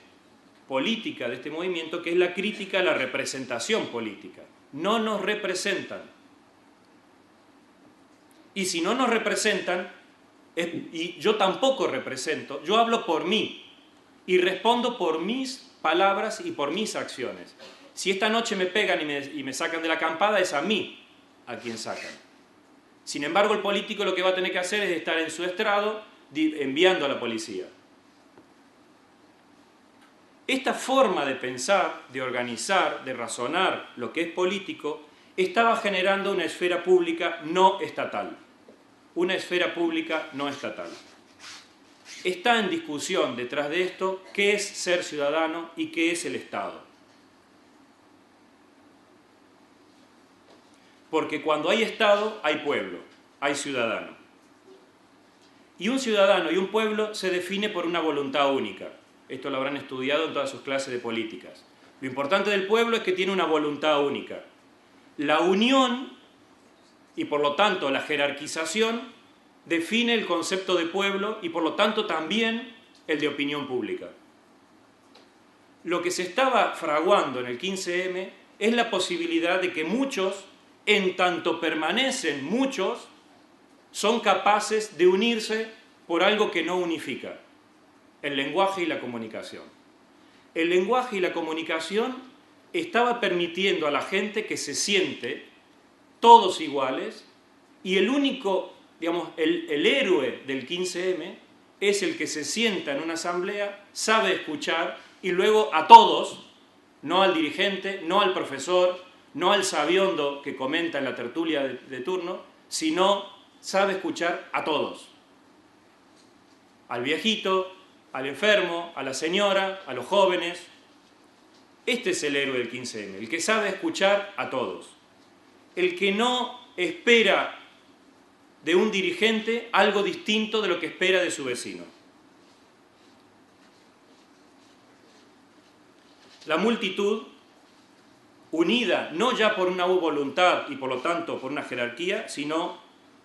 política de este movimiento, que es la crítica a la representación política. No nos representan. Y si no nos representan, y yo tampoco represento, yo hablo por mí y respondo por mis palabras y por mis acciones. Si esta noche me pegan y me sacan de la acampada, es a mí a quien sacan. Sin embargo, el político lo que va a tener que hacer es estar en su estrado enviando a la policía. Esta forma de pensar, de organizar, de razonar lo que es político, estaba generando una esfera pública no estatal. Una esfera pública no estatal. está en discusión detrás de esto qué es ser ciudadano y qué es el Estado. Porque cuando hay Estado, hay pueblo, hay ciudadano. Y un ciudadano y un pueblo se define por una voluntad única. Esto lo habrán estudiado en todas sus clases de políticas. Lo importante del pueblo es que tiene una voluntad única. La unión, y por lo tanto la jerarquización, define el concepto de pueblo y por lo tanto también el de opinión pública. Lo que se estaba fraguando en el 15M es la posibilidad de que muchos, en tanto permanecen muchos, son capaces de unirse por algo que no unifica: el lenguaje y la comunicación. El lenguaje y la comunicación estaba permitiendo a la gente que se siente todos iguales, y el único, digamos, el héroe del 15M es el que se sienta en una asamblea, sabe escuchar y luego a todos, no al dirigente, no al profesor, no al sabiondo que comenta en la tertulia de turno, sino sabe escuchar a todos. Al viejito, al enfermo, a la señora, a los jóvenes. Este es el héroe del 15M, el que sabe escuchar a todos. El que no espera de un dirigente algo distinto de lo que espera de su vecino. La multitud, unida no ya por una voluntad y por lo tanto por una jerarquía, sino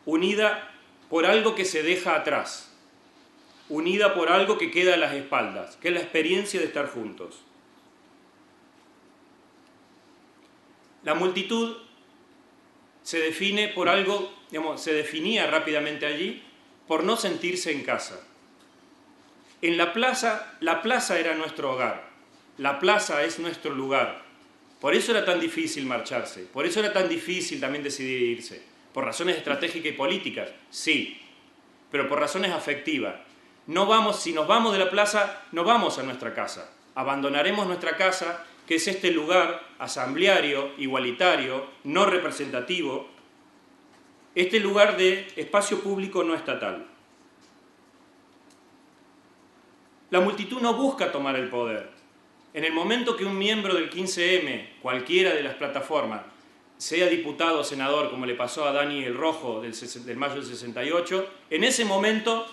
unida por algo que se deja atrás, unida por algo que queda a las espaldas, que es la experiencia de estar juntos. La multitud se define por algo, digamos, se definía rápidamente allí por no sentirse en casa. En la plaza era nuestro hogar, la plaza es nuestro lugar. Por eso era tan difícil marcharse, por eso era tan difícil también decidir irse. ¿Por razones estratégicas y políticas? Sí, pero por razones afectivas. Si nos vamos de la plaza, no vamos a nuestra casa. Abandonaremos nuestra casa, que es este lugar asambleario, igualitario, no representativo, este lugar de espacio público no estatal. La multitud no busca tomar el poder. En el momento que un miembro del 15M, cualquiera de las plataformas, sea diputado o senador, como le pasó a Dani el Rojo del mayo del 68, en ese momento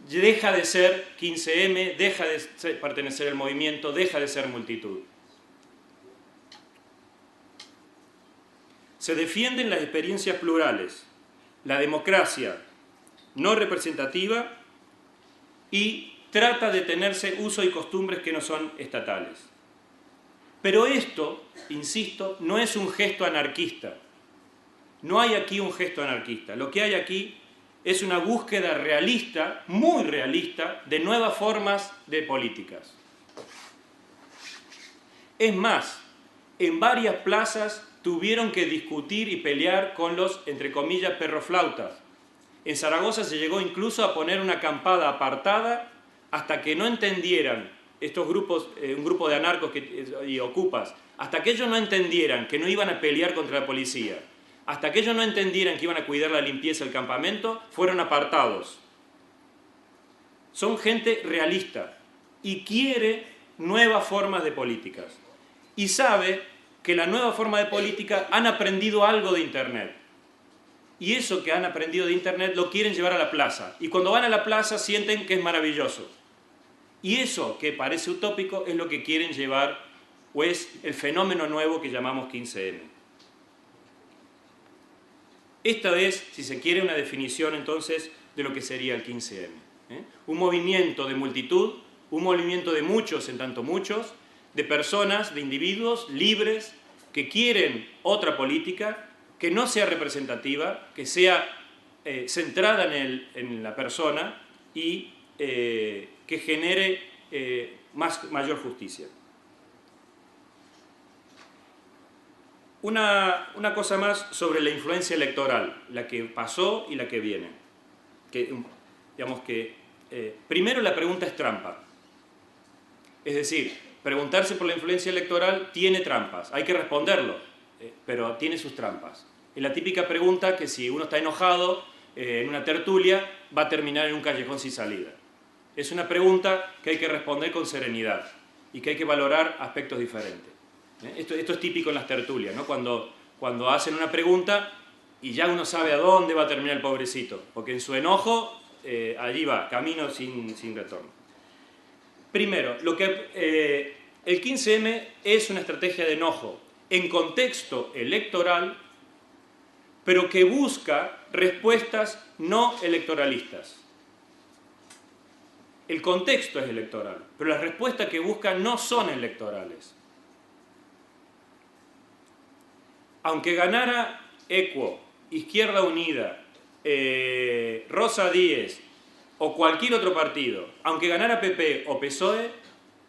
deja de ser 15M, deja de pertenecer al movimiento, deja de ser multitud. Se defienden las experiencias plurales, la democracia no representativa, y trata de tenerse usos y costumbres que no son estatales. Pero esto, insisto, no es un gesto anarquista. No hay aquí un gesto anarquista. Lo que hay aquí es una búsqueda realista, muy realista, de nuevas formas de políticas. Es más, en varias plazas tuvieron que discutir y pelear con los, entre comillas, perroflautas. En Zaragoza se llegó incluso a poner una acampada apartada hasta que no entendieran estos grupos, un grupo de anarcos y ocupas, hasta que ellos no entendieran que no iban a pelear contra la policía, hasta que ellos no entendieran que iban a cuidar la limpieza del campamento, fueron apartados. Son gente realista y quiere nuevas formas de políticas. Y sabe que la nueva forma de política han aprendido algo de Internet. Y eso que han aprendido de Internet lo quieren llevar a la plaza. Y cuando van a la plaza sienten que es maravilloso. Y eso que parece utópico es lo que quieren llevar, o es el fenómeno nuevo que llamamos 15M. Esta es, si se quiere, una definición entonces de lo que sería el 15M. Un movimiento de multitud, un movimiento de muchos en tanto muchos, de personas, de individuos libres que quieren otra política que no sea representativa, que sea centrada en la persona y que genere mayor justicia. Una cosa más sobre la influencia electoral, la que pasó y la que viene. Primero la pregunta es trampa. Es decir, preguntarse por la influencia electoral tiene trampas, hay que responderlo, pero tiene sus trampas. Es la típica pregunta que si uno está enojado en una tertulia va a terminar en un callejón sin salida. Es una pregunta que hay que responder con serenidad y que hay que valorar aspectos diferentes. Esto es típico en las tertulias, ¿no? Cuando hacen una pregunta y ya uno sabe a dónde va a terminar el pobrecito, porque en su enojo allí va, camino sin retorno. Primero, el 15M es una estrategia de enojo en contexto electoral, pero que busca respuestas no electoralistas. El contexto es electoral, pero las respuestas que busca no son electorales. Aunque ganara Equo, Izquierda Unida, Rosa Díez o cualquier otro partido, aunque ganara PP o PSOE,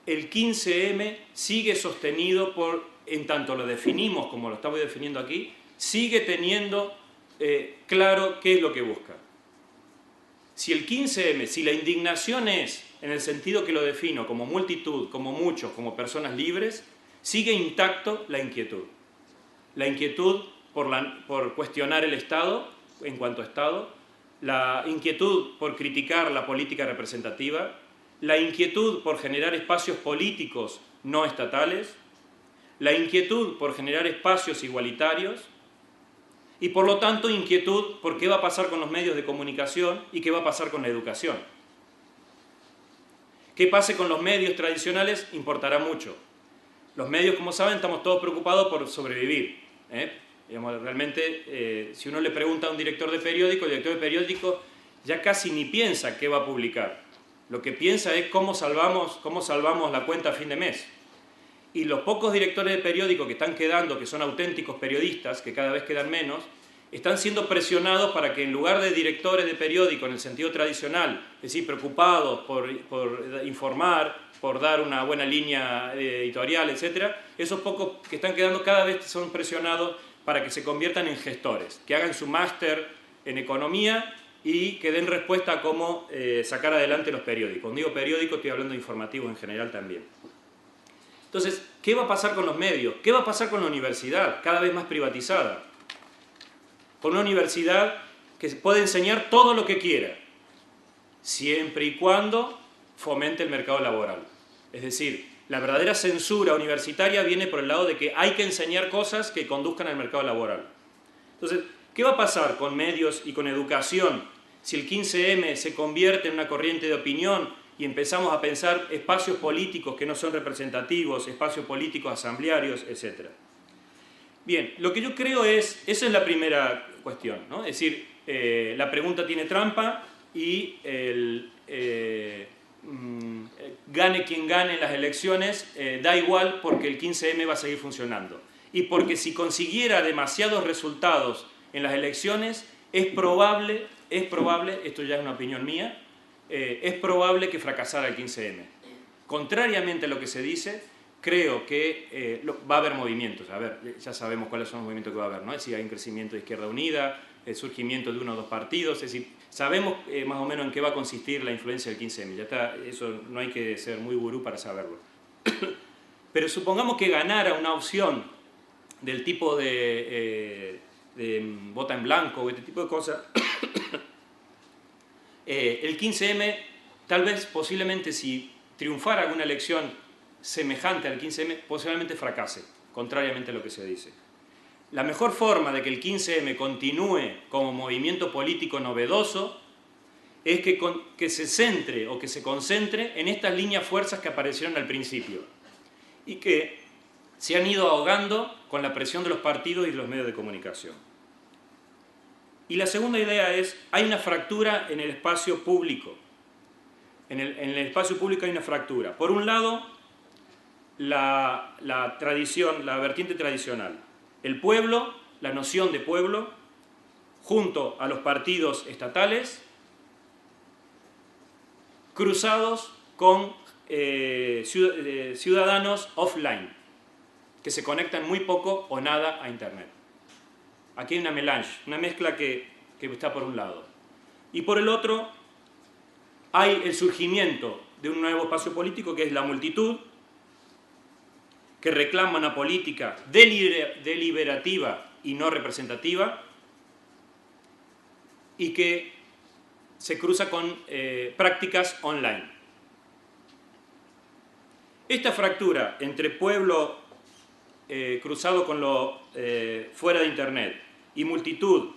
el 15M sigue sostenido en tanto lo definimos como lo estamos definiendo aquí, sigue teniendo claro qué es lo que busca. Si el 15M, si la indignación es, en el sentido que lo defino, como multitud, como muchos, como personas libres, sigue intacto la inquietud. La inquietud por cuestionar el Estado, en cuanto a Estado, la inquietud por criticar la política representativa, la inquietud por generar espacios políticos no estatales, la inquietud por generar espacios igualitarios y por lo tanto inquietud por qué va a pasar con los medios de comunicación y qué va a pasar con la educación. ¿Qué pase con los medios tradicionales? Importará mucho. Los medios, como saben, estamos todos preocupados por sobrevivir. Digamos, realmente, si uno le pregunta a un director de periódico, el director de periódico ya casi ni piensa qué va a publicar. Lo que piensa es cómo salvamos la cuenta a fin de mes. Y los pocos directores de periódico que están quedando, que son auténticos periodistas, que cada vez quedan menos, están siendo presionados para que en lugar de directores de periódico en el sentido tradicional, es decir, preocupados por informar, por dar una buena línea editorial, etc., esos pocos que están quedando cada vez son presionados para que se conviertan en gestores, que hagan su máster en economía y que den respuesta a cómo sacar adelante los periódicos. Cuando digo periódico estoy hablando de informativos en general también. Entonces, ¿qué va a pasar con los medios? ¿Qué va a pasar con la universidad, cada vez más privatizada? Con una universidad que puede enseñar todo lo que quiera, siempre y cuando fomente el mercado laboral. Es decir, la verdadera censura universitaria viene por el lado de que hay que enseñar cosas que conduzcan al mercado laboral. Entonces, ¿qué va a pasar con medios y con educación si el 15M se convierte en una corriente de opinión y empezamos a pensar espacios políticos que no son representativos, espacios políticos asamblearios, etc.? Bien, lo que yo creo esa es la primera cuestión, ¿no? Es decir, la pregunta tiene trampa y gane quien gane en las elecciones, da igual porque el 15M va a seguir funcionando. Y porque si consiguiera demasiados resultados en las elecciones, es probable, esto ya es una opinión mía, es probable que fracasara el 15M. Contrariamente a lo que se dice, creo que va a haber movimientos. A ver, ya sabemos cuáles son los movimientos que va a haber, ¿no? Es decir, hay un crecimiento de Izquierda Unida, el surgimiento de uno o dos partidos, es decir, sabemos más o menos en qué va a consistir la influencia del 15M. Ya está, eso no hay que ser muy gurú para saberlo. Pero supongamos que ganara una opción del tipo de vota en blanco o este tipo de cosas, el 15M, tal vez, posiblemente, si triunfara alguna elección semejante al 15M, posiblemente fracase, contrariamente a lo que se dice. La mejor forma de que el 15M continúe como movimiento político novedoso es que se centre o que se concentre en estas líneas fuerzas que aparecieron al principio y que se han ido ahogando con la presión de los partidos y de los medios de comunicación. Y la segunda idea es, hay una fractura en el espacio público. En el espacio público hay una fractura. Por un lado, la tradición, la vertiente tradicional. El pueblo, la noción de pueblo, junto a los partidos estatales, cruzados con ciudadanos offline, que se conectan muy poco o nada a Internet. Aquí hay una melange, una mezcla que está por un lado. Y por el otro, hay el surgimiento de un nuevo espacio político que es la multitud, que reclama una política deliberativa y no representativa y que se cruza con prácticas online. Esta fractura entre pueblo cruzado con lo fuera de Internet y multitud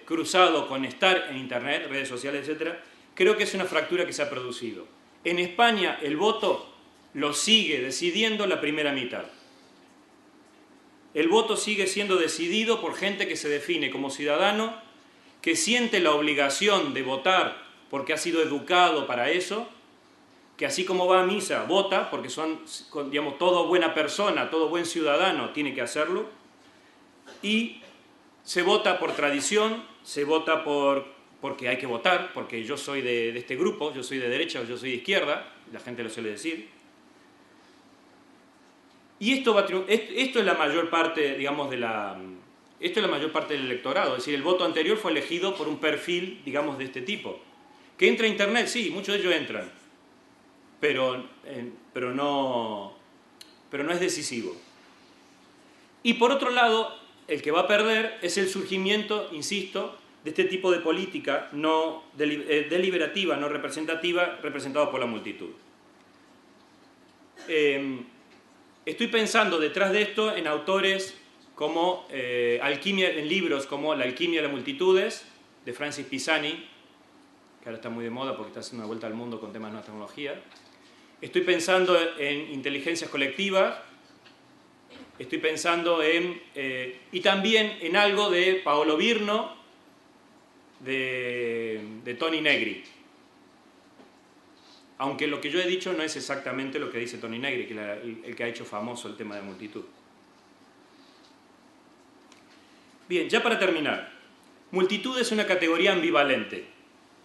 cruzado con estar en Internet, redes sociales, etc., creo que es una fractura que se ha producido. En España el voto lo sigue decidiendo la primera mitad. El voto sigue siendo decidido por gente que se define como ciudadano, que siente la obligación de votar porque ha sido educado para eso, que así como va a misa, vota, porque son, digamos, todo buena persona, todo buen ciudadano tiene que hacerlo, y se vota por tradición, se vota porque hay que votar, porque yo soy de este grupo, yo soy de derecha o yo soy de izquierda, la gente lo suele decir. Y esto es la mayor parte, digamos, esto es la mayor parte del electorado, es decir, el voto anterior fue elegido por un perfil, digamos, de este tipo. ¿Que entra a Internet? Sí, muchos de ellos entran, pero no es decisivo. Y por otro lado, el que va a perder es el surgimiento, insisto, de este tipo de política no deliberativa, no representativa, representado por la multitud. Estoy pensando detrás de esto en autores como en libros como La alquimia de las multitudes, de Francis Pisani, que ahora está muy de moda porque está haciendo una vuelta al mundo con temas de nueva tecnología. Estoy pensando en inteligencias colectivas, estoy pensando y también en algo de Paolo Virno, de Toni Negri. Aunque lo que yo he dicho no es exactamente lo que dice Toni Negri, que el que ha hecho famoso el tema de multitud. Bien, ya para terminar, multitud es una categoría ambivalente,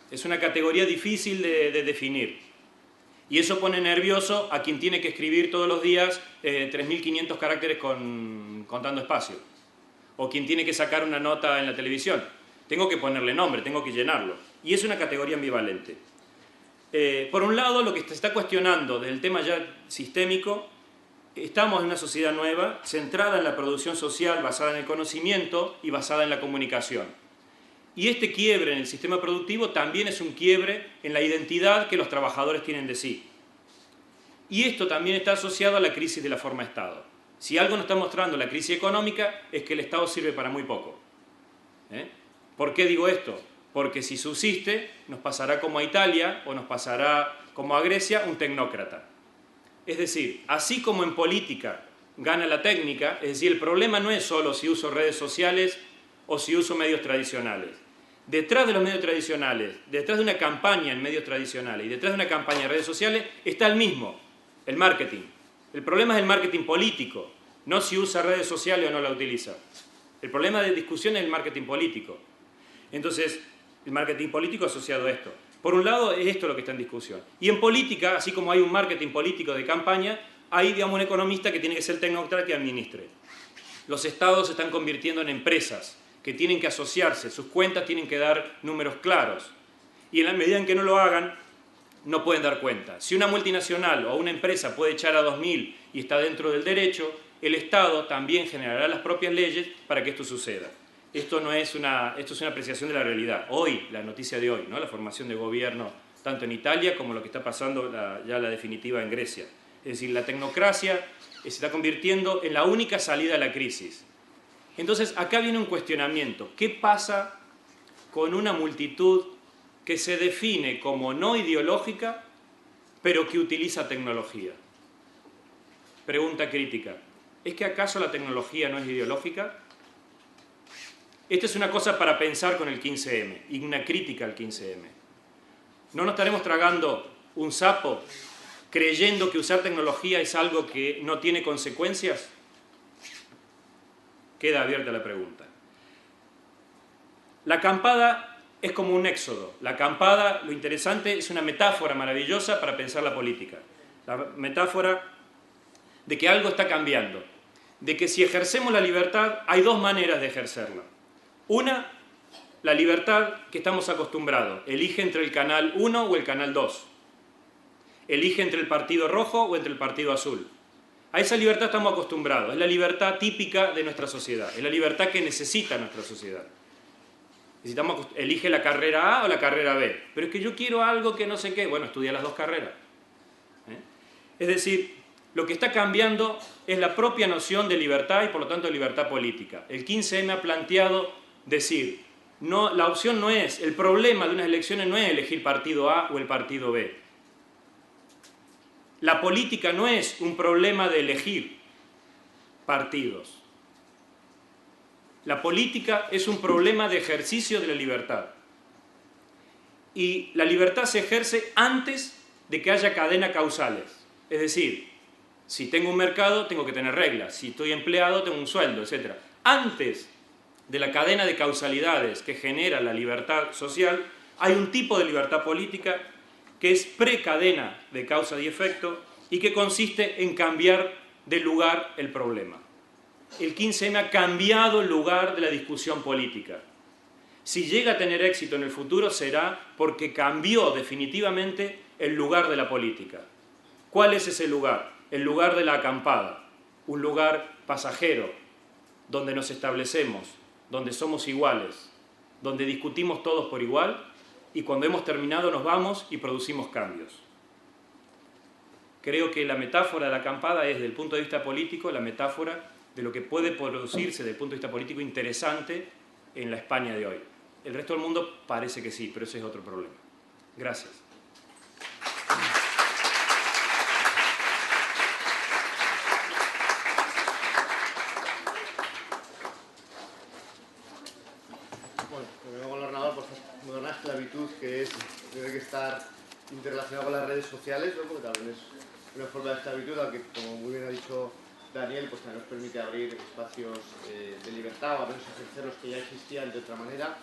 es una categoría difícil de definir. Y eso pone nervioso a quien tiene que escribir todos los días 3.500 caracteres contando espacio. O quien tiene que sacar una nota en la televisión. Tengo que ponerle nombre, tengo que llenarlo. Y es una categoría ambivalente. Por un lado, lo que se está cuestionando del tema ya sistémico, estamos en una sociedad nueva, centrada en la producción social, basada en el conocimiento y basada en la comunicación. Y este quiebre en el sistema productivo también es un quiebre en la identidad que los trabajadores tienen de sí. Y esto también está asociado a la crisis de la forma Estado. Si algo nos está mostrando la crisis económica es que el Estado sirve para muy poco. ¿Por qué digo esto? Porque si subsiste, nos pasará como a Italia o nos pasará como a Grecia un tecnócrata. Es decir, así como en política gana la técnica, es decir, el problema no es solo si uso redes sociales o si uso medios tradicionales. Detrás de los medios tradicionales, detrás de una campaña en medios tradicionales y detrás de una campaña en redes sociales está el mismo, el marketing. El problema es el marketing político, no si usa redes sociales o no la utiliza. El problema de discusión es el marketing político. Entonces, el marketing político asociado a esto. Por un lado, es esto lo que está en discusión. Y en política, así como hay un marketing político de campaña, hay, digamos, un economista que tiene que ser el tecnócrata que administre. Los estados se están convirtiendo en empresas que tienen que asociarse, sus cuentas tienen que dar números claros. Y en la medida en que no lo hagan, no pueden dar cuenta. Si una multinacional o una empresa puede echar a 2.000 y está dentro del derecho, el Estado también generará las propias leyes para que esto suceda. Esto es una apreciación de la realidad. Hoy, la noticia de hoy, ¿no? La formación de gobierno tanto en Italia como lo que está pasando ya la definitiva en Grecia. Es decir, la tecnocracia se está convirtiendo en la única salida a la crisis. Entonces, acá viene un cuestionamiento. ¿Qué pasa con una multitud que se define como no ideológica, pero que utiliza tecnología? Pregunta crítica. ¿Es que acaso la tecnología no es ideológica? Esta es una cosa para pensar con el 15M y una crítica al 15M. ¿No nos estaremos tragando un sapo creyendo que usar tecnología es algo que no tiene consecuencias? Queda abierta la pregunta. La acampada es como un éxodo. La acampada, lo interesante, es una metáfora maravillosa para pensar la política. La metáfora de que algo está cambiando. De que si ejercemos la libertad, hay dos maneras de ejercerla. Una, la libertad que estamos acostumbrados. Elige entre el canal 1 o el canal 2. Elige entre el partido rojo o entre el partido azul. A esa libertad estamos acostumbrados. Es la libertad típica de nuestra sociedad. Es la libertad que necesita nuestra sociedad. Elige la carrera A o la carrera B. Pero es que yo quiero algo que no sé qué. Bueno, estudia las dos carreras. Es decir, lo que está cambiando es la propia noción de libertad y por lo tanto de libertad política. El 15M ha planteado decir, no, la opción no es, el problema de unas elecciones no es elegir partido A o el partido B. La política no es un problema de elegir partidos. La política es un problema de ejercicio de la libertad. Y la libertad se ejerce antes de que haya cadena causales. Es decir, si tengo un mercado, tengo que tener reglas. Si estoy empleado, tengo un sueldo, etc. Antes de la cadena de causalidades que genera la libertad social, hay un tipo de libertad política que es precadena de causa y efecto y que consiste en cambiar de lugar el problema. El 15M ha cambiado el lugar de la discusión política. Si llega a tener éxito en el futuro será porque cambió definitivamente el lugar de la política. ¿Cuál es ese lugar? El lugar de la acampada, un lugar pasajero, donde nos establecemos, donde somos iguales, donde discutimos todos por igual y cuando hemos terminado nos vamos y producimos cambios. Creo que la metáfora de la acampada es, desde el punto de vista político, la metáfora de lo que puede producirse desde el punto de vista político interesante en la España de hoy. El resto del mundo parece que sí, pero ese es otro problema. Gracias. Bueno, primero con el ordenador, pues moderna esclavitud, que es, tiene que estar interrelacionado con las redes sociales, ¿no? Porque también es una forma de esclavitud, aunque, como muy bien ha dicho Daniel, pues también nos permite abrir espacios de libertad o a menos ejercer los que ya existían de otra manera.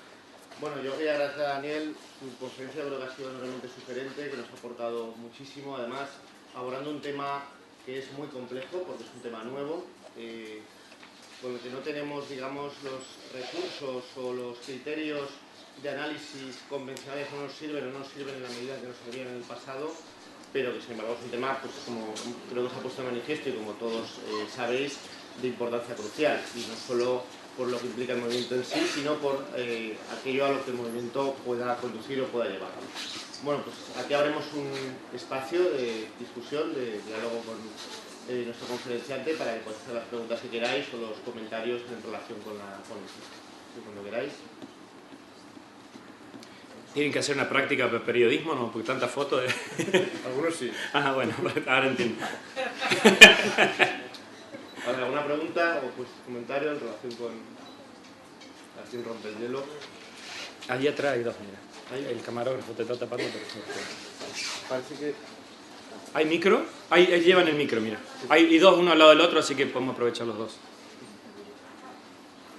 Bueno, yo quería agradecer a Daniel, su conferencia creo que ha sido realmente sugerente, que nos ha aportado muchísimo, además abordando un tema que es muy complejo, porque es un tema nuevo, con el que no tenemos, digamos, los recursos o los criterios de análisis convencionales no nos sirven o no nos sirven en la medida que nos servían en el pasado, pero que sin embargo es un tema, pues como creo que se ha puesto de manifiesto y como todos sabéis, de importancia crucial, y no solo por lo que implica el movimiento en sí, sino por aquello a lo que el movimiento pueda conducir o pueda llevar. Bueno, pues aquí abrimos un espacio de discusión, de diálogo con nuestro conferenciante para que podáis hacer las preguntas que queráis o los comentarios en relación con la ponencia. Cuando queráis. ¿Tienen que hacer una práctica de periodismo, no? Porque tanta foto de... Algunos sí. Ah, bueno, ahora entiendo. ¿Alguna pregunta o pues, comentario en relación con así rompe el hielo? Allí atrás hay dos, mira. ¿Hay? El camarógrafo te está tapando, pero... Parece que... ¿Hay micro? Ahí llevan el micro, mira. Hay dos, uno al lado del otro, así que podemos aprovechar los dos.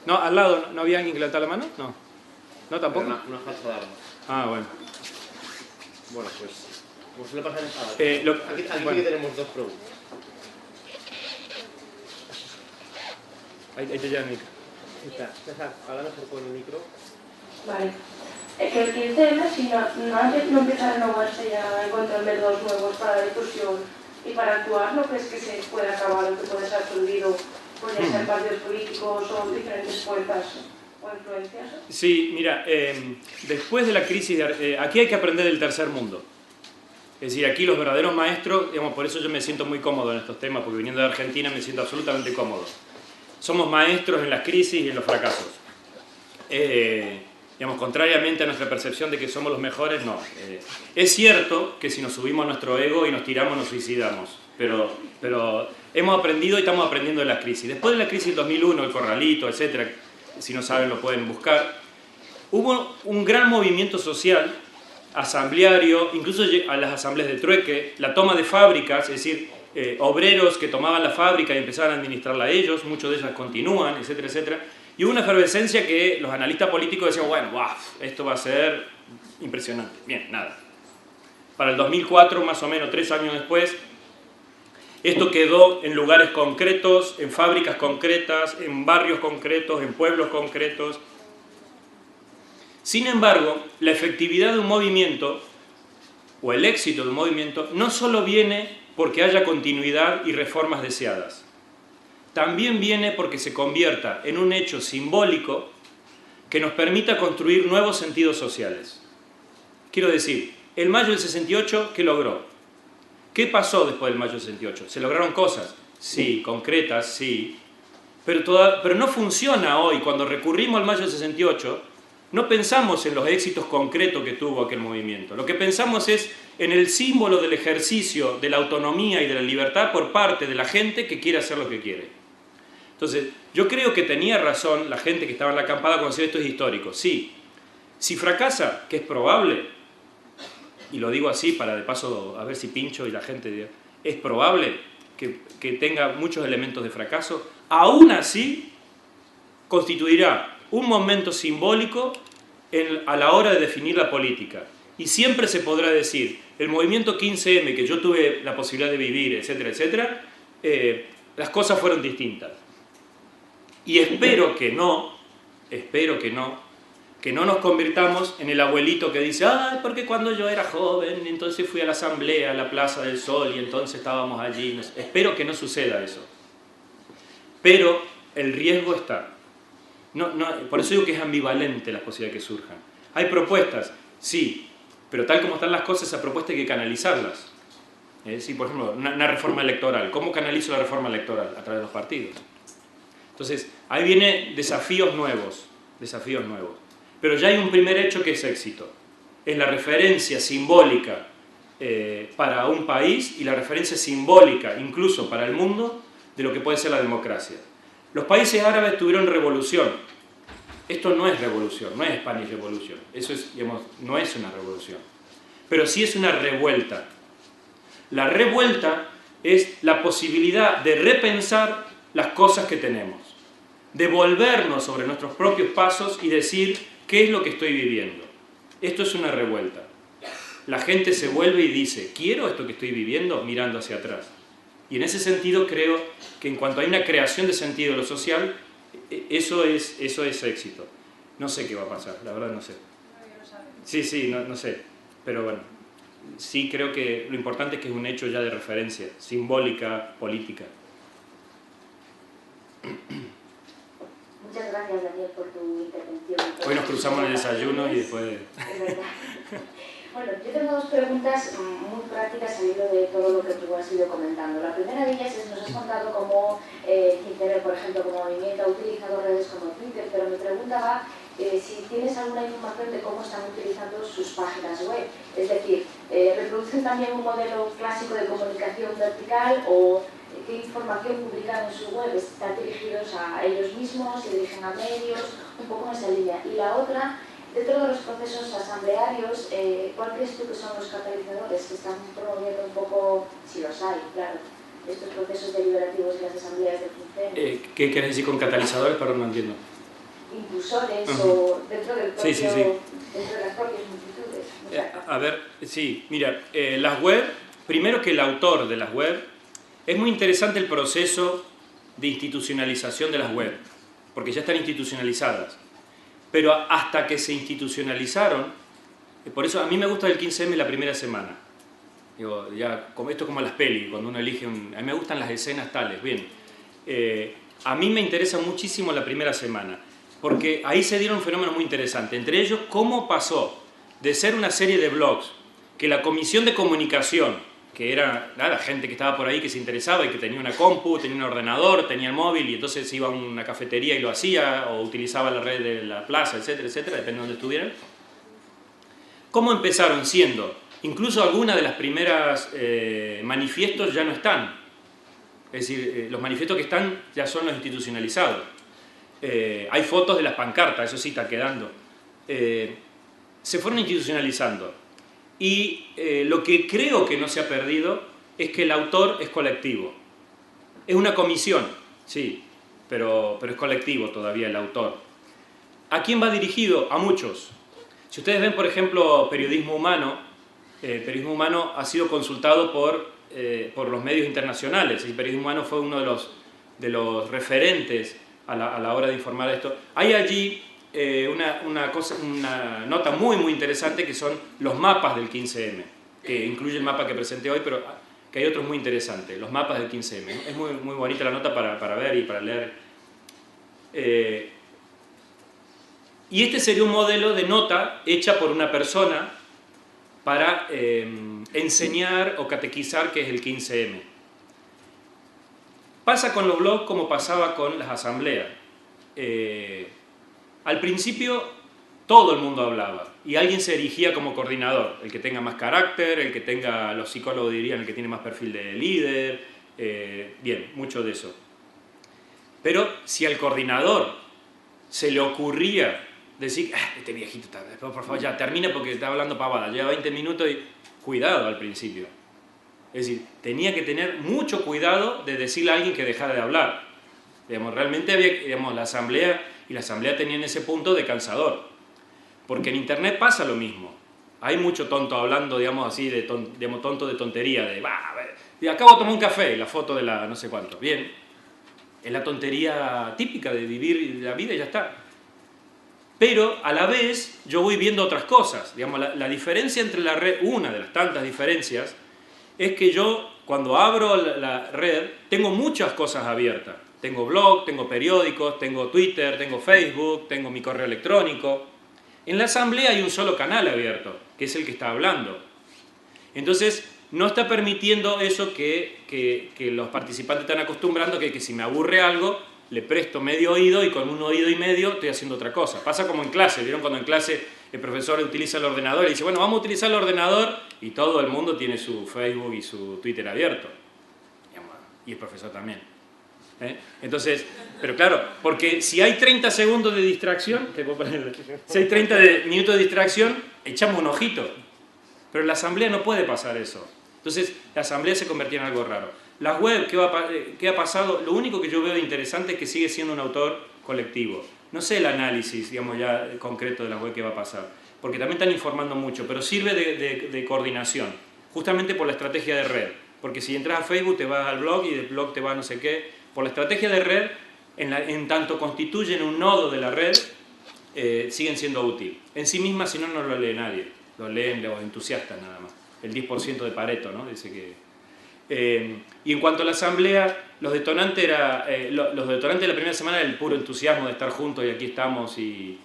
No, al lado, ¿no había alguien que levantara la mano? No. ¿No tampoco? Una falsa alarma. Ah, bueno. Bueno, pues... Como suele pasar en sábado. Aquí bueno. sí que tenemos dos preguntas. Ahí te lleva el micro. César, habla mejor con el micro. Vale. Es que el 15M, si no empieza a renovarse ya, a encontrar métodos nuevos para la difusión y para actuar, ¿no crees que se puede acabar o que puede ser absorbido por ya ser partidos políticos o diferentes fuerzas o influencias? Sí, mira, después de la crisis, aquí hay que aprender del tercer mundo. Es decir, aquí los verdaderos maestros, digamos, por eso yo me siento muy cómodo en estos temas, porque viniendo de Argentina me siento absolutamente cómodo. Somos maestros en las crisis y en los fracasos. Digamos, contrariamente a nuestra percepción de que somos los mejores, no. Es cierto que si nos subimos a nuestro ego y nos tiramos, nos suicidamos. Pero hemos aprendido y estamos aprendiendo de las crisis. Después de la crisis del 2001, el Corralito, etc., si no saben lo pueden buscar, hubo un gran movimiento social, asambleario, incluso a las asambleas de trueque, la toma de fábricas, es decir, obreros que tomaban la fábrica y empezaban a administrarla a ellos, muchos de ellos continúan, etcétera, etcétera. Y hubo una efervescencia que los analistas políticos decían, bueno, wow, esto va a ser impresionante. Bien, nada. Para el 2004, más o menos 3 años después, esto quedó en lugares concretos, en fábricas concretas, en barrios concretos, en pueblos concretos. Sin embargo, la efectividad de un movimiento, o el éxito de un movimiento, no solo viene porque haya continuidad y reformas deseadas. También viene porque se convierta en un hecho simbólico que nos permita construir nuevos sentidos sociales. Quiero decir, el mayo del 68, ¿qué logró? ¿Qué pasó después del mayo del 68? ¿Se lograron cosas? Sí, concretas, sí. Pero no funciona hoy. Cuando recurrimos al mayo del 68, no pensamos en los éxitos concretos que tuvo aquel movimiento. Lo que pensamos es en el símbolo del ejercicio de la autonomía y de la libertad por parte de la gente que quiere hacer lo que quiere. Entonces, yo creo que tenía razón la gente que estaba en la acampada cuando decía esto es histórico. Sí, si fracasa, que es probable, y lo digo así para de paso a ver si pincho y la gente diga, es probable que tenga muchos elementos de fracaso, aún así constituirá un momento simbólico a la hora de definir la política. Y siempre se podrá decir, el movimiento 15M que yo tuve la posibilidad de vivir, etcétera, etcétera, las cosas fueron distintas. Y espero que no nos convirtamos en el abuelito que dice, ay, porque cuando yo era joven, entonces fui a la asamblea, a la Plaza del Sol, y entonces estábamos allí. Espero que no suceda eso. Pero el riesgo está. Por eso digo que es ambivalente las posibilidades que surjan. Hay propuestas, sí, pero tal como están las cosas, esa propuesta hay que canalizarlas. Sí, por ejemplo, una reforma electoral. ¿Cómo canalizo la reforma electoral? A través de los partidos. Entonces, ahí vienen desafíos nuevos. Pero ya hay un primer hecho que es éxito. Es la referencia simbólica para un país y la referencia simbólica, incluso para el mundo, de lo que puede ser la democracia. Los países árabes tuvieron revolución. Esto no es revolución, no es Spanish Revolution. Eso es, digamos, no es una revolución. Pero sí es una revuelta. La revuelta es la posibilidad de repensar las cosas que tenemos, de volvernos sobre nuestros propios pasos y decir qué es lo que estoy viviendo. Esto es una revuelta. La gente se vuelve y dice, ¿quiero esto que estoy viviendo? Mirando hacia atrás. Y en ese sentido creo que en cuanto hay una creación de sentido de lo social, eso es éxito. No sé qué va a pasar, la verdad no sé. Sí, no sé. Pero bueno, sí creo que lo importante es que es un hecho ya de referencia, simbólica, política. Muchas gracias, Daniel, por tu intervención. Hoy nos cruzamos en el desayuno y después... Es verdad. Bueno, yo tengo dos preguntas muy prácticas al hilo de todo lo que tú has ido comentando. La primera de ellas es, nos has contado cómo Quintero, por ejemplo, como movimiento ha utilizado redes como Twitter, pero mi pregunta va si tienes alguna información de cómo están utilizando sus páginas web. Es decir, ¿reproducen también un modelo clásico de comunicación vertical o qué información publican en su web? ¿Están dirigidos a ellos mismos, se dirigen a medios? Un poco en esa línea. Y la otra, dentro de los procesos asamblearios, ¿cuál crees tú que son los catalizadores que están promoviendo un poco, si los hay, claro, estos procesos deliberativos de las asambleas del 15M? ¿Qué quieres decir con catalizadores? Perdón, no entiendo. Impulsores o dentro del propio, Sí. dentro de las propias multitudes. A ver, sí, mira, las web, primero que el autor de las web, es muy interesante el proceso de institucionalización de las web, porque ya están institucionalizadas. Pero hasta que se institucionalizaron, por eso a mí me gusta el 15M la primera semana. Digo, ya, esto es como las pelis, cuando uno elige a mí me gustan las escenas tales, bien. A mí me interesa muchísimo la primera semana, porque ahí se dieron fenómenos muy interesantes. Entre ellos, cómo pasó de ser una serie de blogs, que la comisión de comunicación, que era la gente que estaba por ahí, que se interesaba y que tenía una compu, tenía un ordenador, tenía el móvil y entonces iba a una cafetería y lo hacía, o utilizaba la red de la plaza, etcétera, etcétera, depende de dónde estuvieran. ¿Cómo empezaron siendo? Incluso algunas de las primeras manifiestos ya no están. Es decir, los manifiestos que están ya son los institucionalizados. Hay fotos de las pancartas, eso sí está quedando. Se fueron institucionalizando. Y lo que creo que no se ha perdido es que el autor es colectivo. Es una comisión, sí, pero es colectivo todavía el autor. ¿A quién va dirigido? A muchos. Si ustedes ven, por ejemplo, Periodismo Humano ha sido consultado por los medios internacionales. Y Periodismo Humano fue uno de los referentes a la hora de informar de esto. Hay allí una nota muy interesante que son los mapas del 15M, que incluye el mapa que presenté hoy, pero que hay otros muy interesantes, los mapas del 15M. Es muy bonita la nota para ver y para leer. Y este sería un modelo de nota hecha por una persona, para enseñar o catequizar qué es el 15M. Pasa con los blogs como pasaba con las asambleas. Al principio todo el mundo hablaba y alguien se erigía como coordinador, el que tenga más carácter, el que tenga, los psicólogos dirían, el que tiene más perfil de líder, bien, mucho de eso. Pero si al coordinador se le ocurría decir, este viejito está, por favor ya termina porque está hablando pavada, lleva 20 minutos y cuidado al principio. Es decir, tenía que tener mucho cuidado de decirle a alguien que dejara de hablar. Digamos, realmente había, digamos, la asamblea tenía en ese punto de cansador. Porque en internet pasa lo mismo. Hay mucho tonto hablando, digamos así, tonto de tontería, de acabo de tomar un café, la foto de la no sé cuánto. Bien, es la tontería típica de vivir la vida y ya está. Pero a la vez yo voy viendo otras cosas. Digamos, la diferencia entre la red, una de las tantas diferencias, es que yo cuando abro la red tengo muchas cosas abiertas. Tengo blog, tengo periódicos, tengo Twitter, tengo Facebook, tengo mi correo electrónico. En la asamblea hay un solo canal abierto, que es el que está hablando. Entonces, no está permitiendo eso que los participantes están acostumbrando, que si me aburre algo, le presto medio oído y con un oído y medio estoy haciendo otra cosa. Pasa como en clase, ¿vieron cuando en clase el profesor utiliza el ordenador y dice, bueno, vamos a utilizar el ordenador y todo el mundo tiene su Facebook y su Twitter abierto? Y el profesor también. Entonces, pero claro, porque si hay 30 segundos de distracción, si hay 30 minutos de distracción, echamos un ojito. Pero en la asamblea no puede pasar eso. Entonces, la asamblea se convertía en algo raro. Las web, ¿qué ha pasado? Lo único que yo veo interesante es que sigue siendo un autor colectivo. No sé el análisis, digamos, ya concreto de la web que va a pasar, porque también están informando mucho, pero sirve de coordinación, justamente por la estrategia de red. Porque si entras a Facebook te vas al blog y del blog te vas a no sé qué. Por la estrategia de red, en tanto constituyen un nodo de la red, siguen siendo útil. En sí misma, si no, no lo lee nadie. Lo leen los entusiastas nada más. El 10% de Pareto, ¿no? Dice que... y en cuanto a la asamblea, los detonantes de la primera semana era el puro entusiasmo de estar juntos y aquí estamos. Y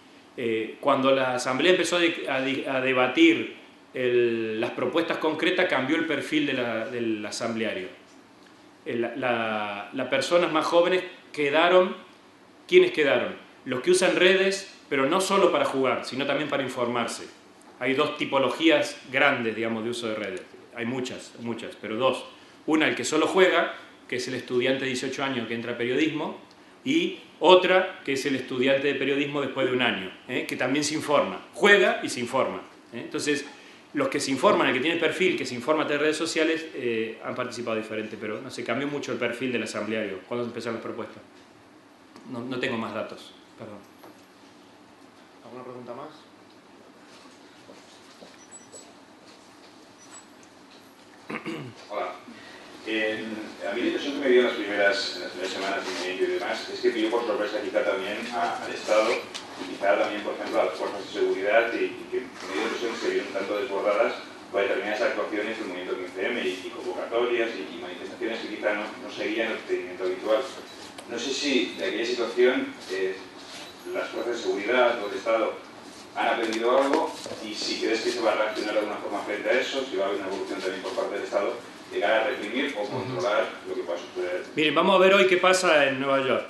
cuando la asamblea empezó a debatir las propuestas concretas, cambió el perfil del asambleario. Las personas más jóvenes quedaron. ¿Quiénes quedaron? Los que usan redes, pero no solo para jugar, sino también para informarse. Hay dos tipologías grandes, digamos, de uso de redes. Hay muchas, pero dos. Una, el que solo juega, que es el estudiante de 18 años que entra a periodismo, y otra, que es el estudiante de periodismo después de un año, que también se informa. Juega y se informa. Entonces, los que se informan, el que tiene perfil, que se informa de redes sociales, han participado diferente, pero no sé, cambió mucho el perfil del asambleario cuando empezaron las propuestas. No tengo más datos, perdón. ¿Alguna pregunta más? Hola. A mí la impresión que me dio en las primeras semanas y demás es que pilló por sorpresa quizá también al Estado y quizá también, por ejemplo, a las fuerzas de seguridad y que me dio la impresión que se vieron tanto desbordadas por determinadas actuaciones del movimiento 15M y convocatorias y manifestaciones que quizá no seguían el procedimiento habitual. No sé si de aquella situación las fuerzas de seguridad o el Estado han aprendido algo y si crees que se va a reaccionar de alguna forma frente a eso, si va a haber una evolución también por parte del Estado, llegar a reprimir o controlar lo que pueda suceder. Miren, vamos a ver hoy qué pasa en Nueva York.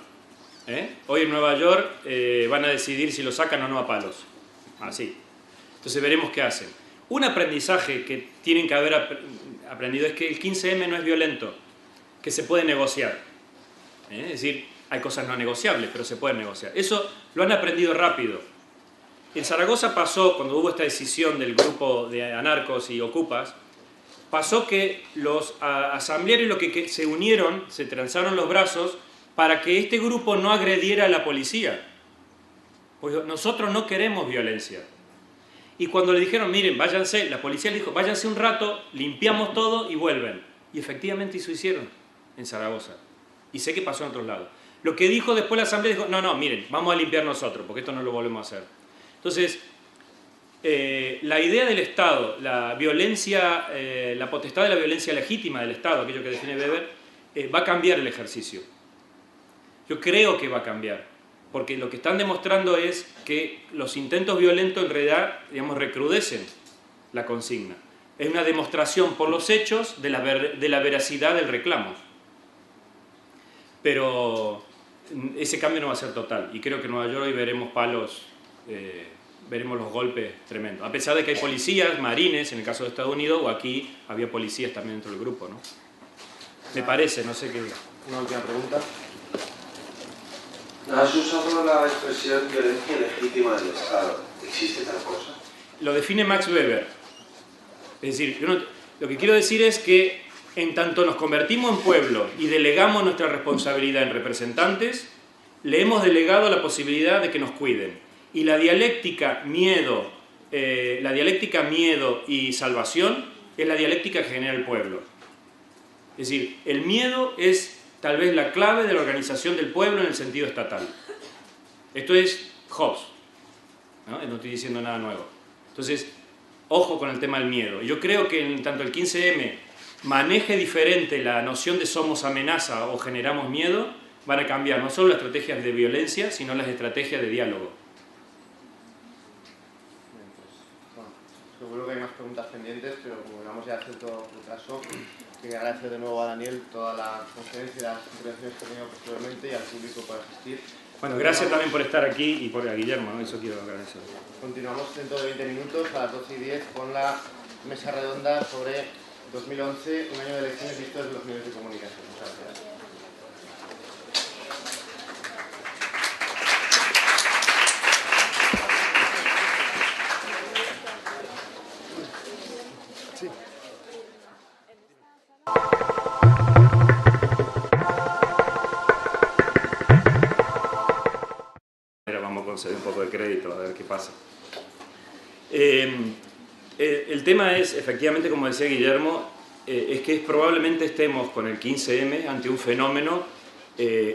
Hoy en Nueva York van a decidir si lo sacan o no a palos. Así. Entonces veremos qué hacen. Un aprendizaje que tienen que haber aprendido es que el 15M no es violento, que se puede negociar. Es decir, hay cosas no negociables, pero se pueden negociar. Eso lo han aprendido rápido. En Zaragoza pasó, cuando hubo esta decisión del grupo de anarcos y ocupas, pasó que los asamblearios lo que se unieron, se transaron los brazos para que este grupo no agrediera a la policía. Pues nosotros no queremos violencia. Y cuando le dijeron, miren, váyanse, la policía le dijo, váyanse un rato, limpiamos todo y vuelven. Y efectivamente eso hicieron en Zaragoza. Y sé que pasó en otros lados. Lo que dijo después la asamblea, dijo, no, miren, vamos a limpiar nosotros, porque esto no lo volvemos a hacer. Entonces, la idea del Estado, la violencia, la potestad de la violencia legítima del Estado, aquello que define Weber, va a cambiar el ejercicio. Yo creo que va a cambiar, porque lo que están demostrando es que los intentos violentos en realidad, digamos, recrudecen. la consigna. Es una demostración por los hechos de la veracidad del reclamo. Pero ese cambio no va a ser total. Y creo que en Nueva York hoy veremos palos, veremos los golpes tremendos. A pesar de que hay policías, marines, en el caso de Estados Unidos, o aquí había policías también dentro del grupo, ¿no? Me parece, no sé qué. Una última pregunta. Has usado la expresión violencia legítima del Estado. ¿Existe tal cosa? Lo define Max Weber. Es decir, lo que quiero decir es que en tanto nos convertimos en pueblo y delegamos nuestra responsabilidad en representantes, le hemos delegado la posibilidad de que nos cuiden. Y la dialéctica miedo y salvación es la dialéctica que genera el pueblo. Es decir, el miedo es tal vez la clave de la organización del pueblo en el sentido estatal. Esto es Hobbes, ¿no? No estoy diciendo nada nuevo. Entonces, ojo con el tema del miedo. Yo creo que en tanto el 15M maneje diferente la noción de somos amenaza o generamos miedo, van a cambiar no solo las estrategias de violencia, sino las estrategias de diálogo. Bien, pues, bueno, seguro que hay más preguntas pendientes, pero como vamos ya a hacer todo el caso, quería agradecer de nuevo a Daniel toda la conferencia y las intervenciones que ha tenido posteriormente y al público por asistir. Bueno, gracias también por estar aquí y por a Guillermo, ¿no? Eso quiero agradecer. Continuamos dentro de 20 minutos a las 12:10 con la mesa redonda sobre 2011, un año de elecciones vistos en los medios de comunicación. Muchas gracias. Vamos a conceder un poco de crédito, a ver qué pasa. El tema es, efectivamente, como decía Guillermo, es que probablemente estemos con el 15M ante un fenómeno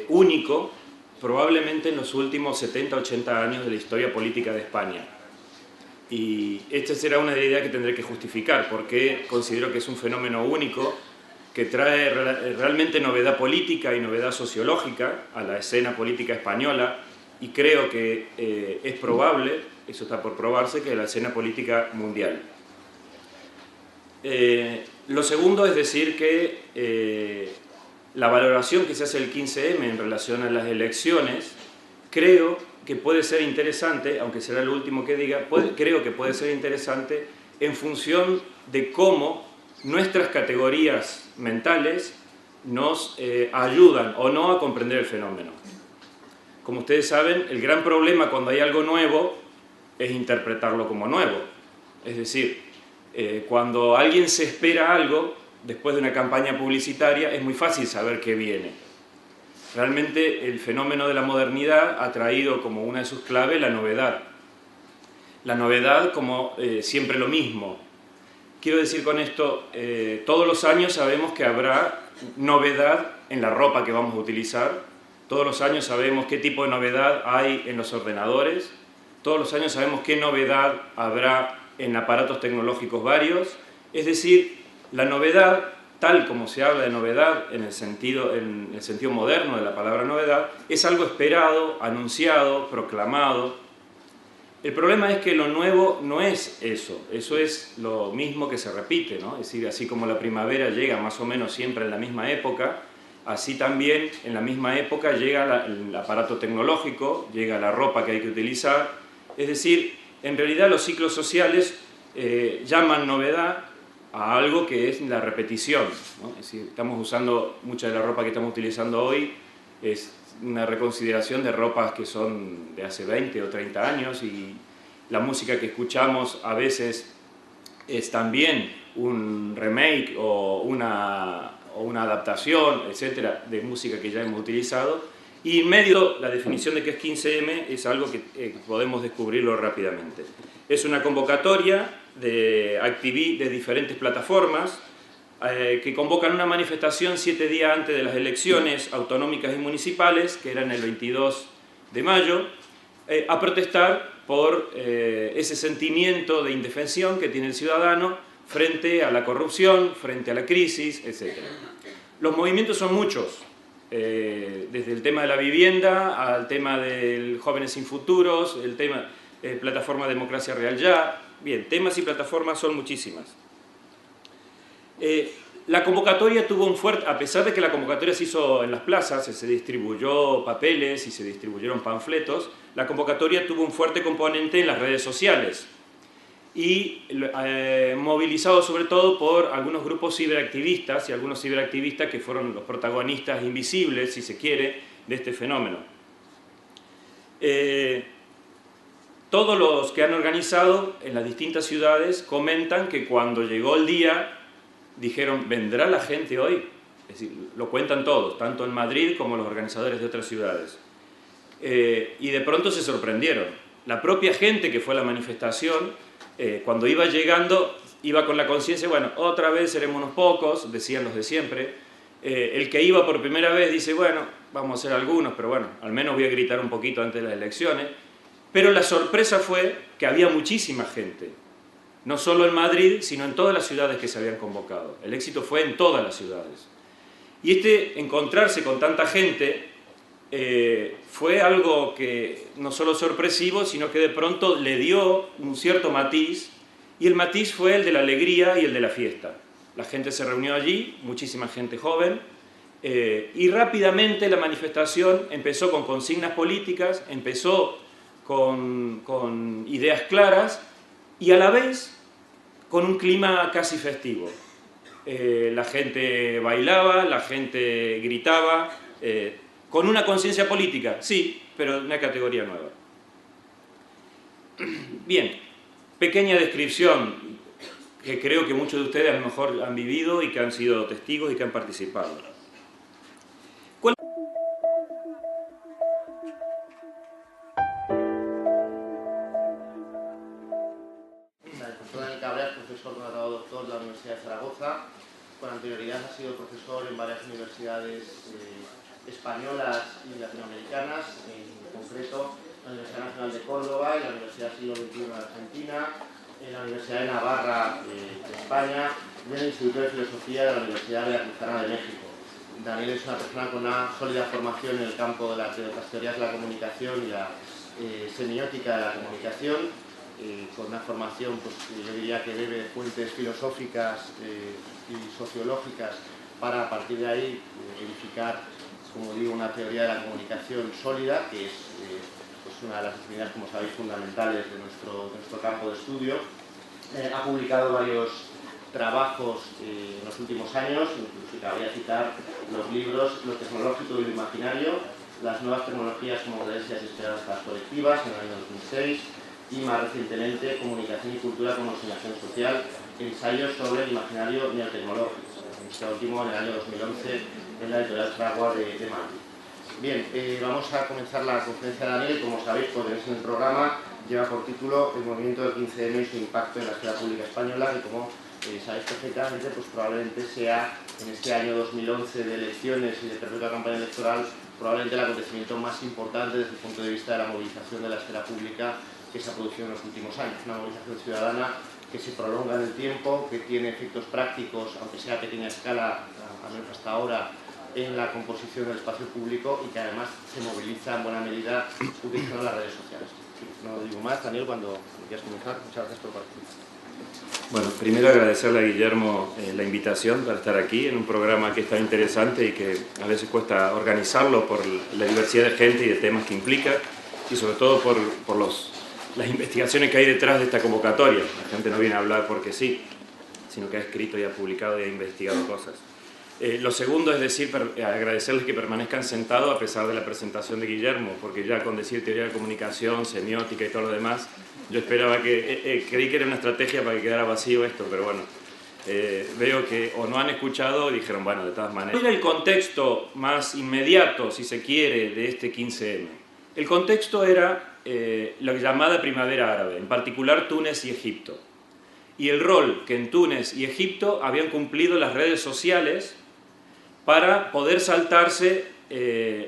único, probablemente en los últimos 70-80 años de la historia política de España. Y esta será una idea que tendré que justificar, porque considero que es un fenómeno único que trae realmente novedad política y novedad sociológica a la escena política española, y creo que es probable, eso está por probarse, que a la escena política mundial. Lo segundo es decir que la valoración que se hace del 15M en relación a las elecciones, creo que puede ser interesante, aunque será lo último que diga, creo que puede ser interesante en función de cómo nuestras categorías mentales nos ayudan o no a comprender el fenómeno. Como ustedes saben, el gran problema cuando hay algo nuevo es interpretarlo como nuevo. Es decir, cuando alguien se espera algo, después de una campaña publicitaria, es muy fácil saber qué viene. Realmente el fenómeno de la modernidad ha traído como una de sus claves la novedad. La novedad como siempre lo mismo. Quiero decir con esto, todos los años sabemos que habrá novedad en la ropa que vamos a utilizar. Todos los años sabemos qué tipo de novedad hay en los ordenadores. Todos los años sabemos qué novedad habrá en aparatos tecnológicos varios. Es decir, la novedad, tal como se habla de novedad en el sentido moderno de la palabra novedad, es algo esperado, anunciado, proclamado. El problema es que lo nuevo no es eso. Eso es lo mismo que se repite, ¿no? Es decir, así como la primavera llega más o menos siempre en la misma época, así también en la misma época llega el aparato tecnológico, llega la ropa que hay que utilizar. Es decir, en realidad los ciclos sociales llaman novedad a algo que es la repetición, ¿no? Es decir, estamos usando mucha de la ropa que estamos utilizando hoy, es una reconsideración de ropas que son de hace 20 o 30 años, y la música que escuchamos a veces es también un remake o una adaptación, etcétera, de música que ya hemos utilizado, y en medio la definición de qué es 15M es algo que podemos descubrirlo rápidamente. Es una convocatoria de diferentes plataformas que convocan una manifestación 7 días antes de las elecciones autonómicas y municipales, que eran el 22 de mayo, a protestar por ese sentimiento de indefensión que tiene el ciudadano frente a la corrupción, frente a la crisis, etc. Los movimientos son muchos, desde el tema de la vivienda al tema de Jóvenes sin Futuros, el tema plataforma Democracia Real Ya, Bien, temas y plataformas son muchísimas. La convocatoria tuvo un fuerte, a pesar de que la convocatoria se hizo en las plazas, se distribuyó papeles y se distribuyeron panfletos, la convocatoria tuvo un fuerte componente en las redes sociales y movilizado sobre todo por algunos grupos ciberactivistas y algunos ciberactivistas que fueron los protagonistas invisibles, si se quiere, de este fenómeno. Todos los que han organizado en las distintas ciudades comentan que cuando llegó el día dijeron, ¿vendrá la gente hoy? Es decir, lo cuentan todos, tanto en Madrid como los organizadores de otras ciudades. Y de pronto se sorprendieron. La propia gente que fue a la manifestación, cuando iba llegando, iba con la conciencia, bueno, otra vez seremos unos pocos, decían los de siempre. El que iba por primera vez dice, bueno, vamos a ser algunos, pero bueno, al menos voy a gritar un poquito antes de las elecciones. Pero la sorpresa fue que había muchísima gente. No solo en Madrid, sino en todas las ciudades que se habían convocado. El éxito fue en todas las ciudades. Y encontrarse con tanta gente fue algo que no solo sorpresivo, sino que de pronto le dio un cierto matiz, y el matiz fue el de la alegría y el de la fiesta. La gente se reunió allí, muchísima gente joven, y rápidamente la manifestación empezó con consignas políticas, empezó con ideas claras, y a la vez con un clima casi festivo. La gente bailaba, la gente gritaba, con una conciencia política, sí, pero de una categoría nueva. Bien, pequeña descripción que creo que muchos de ustedes a lo mejor han vivido y que han sido testigos y que han participado. Profesor graduado doctor de la Universidad de Zaragoza. Con anterioridad ha sido profesor en varias universidades españolas y latinoamericanas, en concreto la Universidad Nacional de Córdoba y la Universidad Siglo XXI de Argentina, en la Universidad de Navarra de España y en el Instituto de Filosofía de la Universidad Veracruzana de México. Daniel es una persona con una sólida formación en el campo de las teorías de la comunicación y la semiótica de la comunicación, con una formación, pues, yo diría que bebe de fuentes filosóficas y sociológicas para a partir de ahí edificar, como digo, una teoría de la comunicación sólida, que es pues una de las disciplinas, como sabéis, fundamentales de nuestro campo de estudio. Ha publicado varios trabajos en los últimos años, incluso cabría citar los libros Lo tecnológico y lo imaginario, las nuevas tecnologías como modalidades y esperanzas colectivas, en el año 2006, y más recientemente Comunicación y Cultura como Enseñación Social, ensayos sobre el imaginario neotecnológico, este último en el año 2011 en la editorial Fragua de Madrid. Bien, vamos a comenzar la conferencia de Daniel. Como sabéis, como tenéis en el programa, lleva por título El movimiento del 15M y su impacto en la esfera pública española, y como sabéis perfectamente, pues probablemente sea en este año 2011 de elecciones y de perpetua campaña electoral, probablemente el acontecimiento más importante desde el punto de vista de la movilización de la esfera pública que se ha producido en los últimos años. Una movilización ciudadana que se prolonga en el tiempo, que tiene efectos prácticos, aunque sea a pequeña escala, al menos hasta ahora, en la composición del espacio público, y que además se moviliza en buena medida utilizando las redes sociales. No digo más, Daniel, cuando quieras comenzar. Muchas gracias por participar. Bueno, primero agradecerle a Guillermo la invitación para estar aquí en un programa que es tan interesante y que a veces cuesta organizarlo por la diversidad de gente y de temas que implica, y sobre todo por las investigaciones que hay detrás de esta convocatoria. La gente no viene a hablar porque sí, sino que ha escrito y ha publicado y ha investigado cosas. Lo segundo es decir, agradecerles que permanezcan sentados a pesar de la presentación de Guillermo, porque ya con decir teoría de comunicación, semiótica y todo lo demás, yo esperaba creí que era una estrategia para que quedara vacío esto, pero bueno, veo que o no han escuchado o dijeron, bueno, de todas maneras. ¿Cuál era el contexto más inmediato, si se quiere, de este 15M? El contexto era la llamada primavera árabe, en particular Túnez y Egipto, y el rol que en Túnez y Egipto habían cumplido las redes sociales para poder saltarse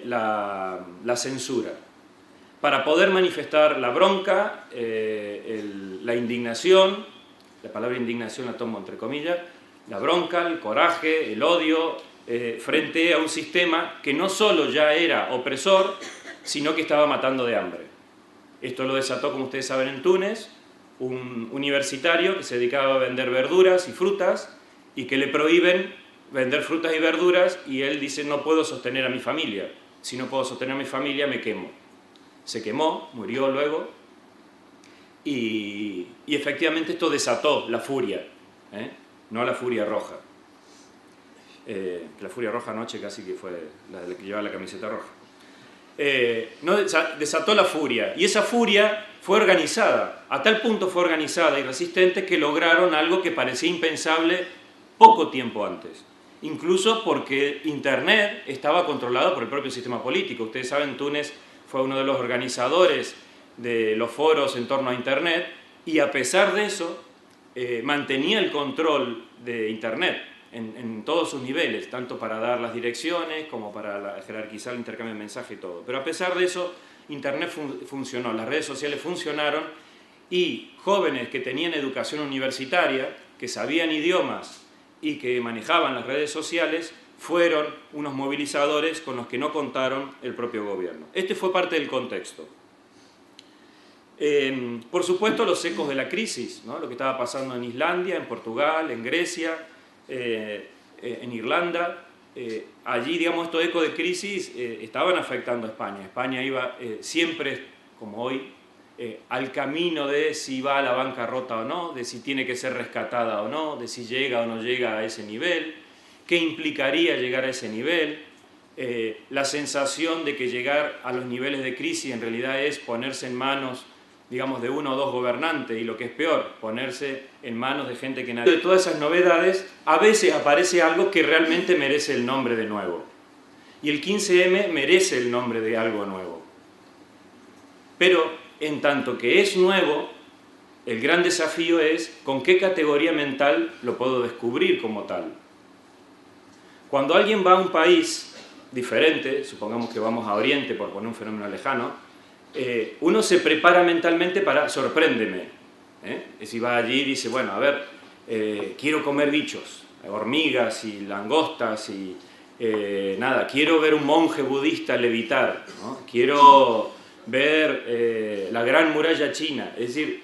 la censura, para poder manifestar la bronca, la indignación, la palabra indignación la tomo entre comillas, la bronca, el coraje, el odio, frente a un sistema que no solo ya era opresor, sino que estaba matando de hambre. Esto lo desató, como ustedes saben, en Túnez, un universitario que se dedicaba a vender verduras y frutas y que le prohíben vender frutas y verduras y él dice no puedo sostener a mi familia, si no puedo sostener a mi familia me quemo. Se quemó, murió luego y efectivamente esto desató la furia, no la furia roja. La furia roja anoche casi que fue la que llevaba la camiseta roja. No, desató la furia y esa furia fue organizada, a tal punto fue organizada y resistente que lograron algo que parecía impensable poco tiempo antes, incluso porque Internet estaba controlado por el propio sistema político. Ustedes saben, Túnez fue uno de los organizadores de los foros en torno a Internet y a pesar de eso mantenía el control de Internet en todos sus niveles, tanto para dar las direcciones como para jerarquizar el intercambio de mensajes y todo. Pero a pesar de eso, Internet funcionó, las redes sociales funcionaron y jóvenes que tenían educación universitaria, que sabían idiomas y que manejaban las redes sociales, fueron unos movilizadores con los que no contaron el propio gobierno. Este fue parte del contexto. Por supuesto, los ecos de la crisis, ¿no? Lo que estaba pasando en Islandia, en Portugal, en Grecia, en Irlanda, allí, digamos, estos ecos de crisis estaban afectando a España. España iba siempre, como hoy, al camino de si va a la bancarrota o no, de si tiene que ser rescatada o no, de si llega o no llega a ese nivel, qué implicaría llegar a ese nivel, la sensación de que llegar a los niveles de crisis en realidad es ponerse en manos, digamos, de uno o dos gobernantes, y lo que es peor, ponerse en manos de gente que nadie... De todas esas novedades, a veces aparece algo que realmente merece el nombre de nuevo. Y el 15M merece el nombre de algo nuevo. Pero, en tanto que es nuevo, el gran desafío es con qué categoría mental lo puedo descubrir como tal. Cuando alguien va a un país diferente, supongamos que vamos a Oriente, por poner un fenómeno lejano, uno se prepara mentalmente para sorpréndeme. Si va allí y dice, bueno, a ver, quiero comer bichos, hormigas y langostas y nada, quiero ver un monje budista levitar, ¿no? Quiero ver la gran muralla china. Es decir,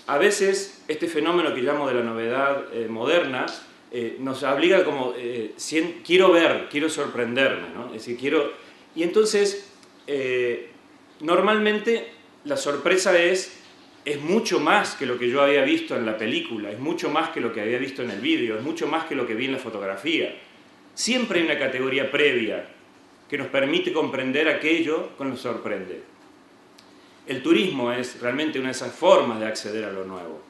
a veces este fenómeno que llamo de la novedad moderna nos obliga como, quiero ver, quiero sorprenderme, ¿no? Es decir, quiero... Y entonces... normalmente la sorpresa es mucho más que lo que yo había visto en la película, es mucho más que lo que había visto en el vídeo, es mucho más que lo que vi en la fotografía. Siempre hay una categoría previa que nos permite comprender aquello que nos sorprende. El turismo es realmente una de esas formas de acceder a lo nuevo.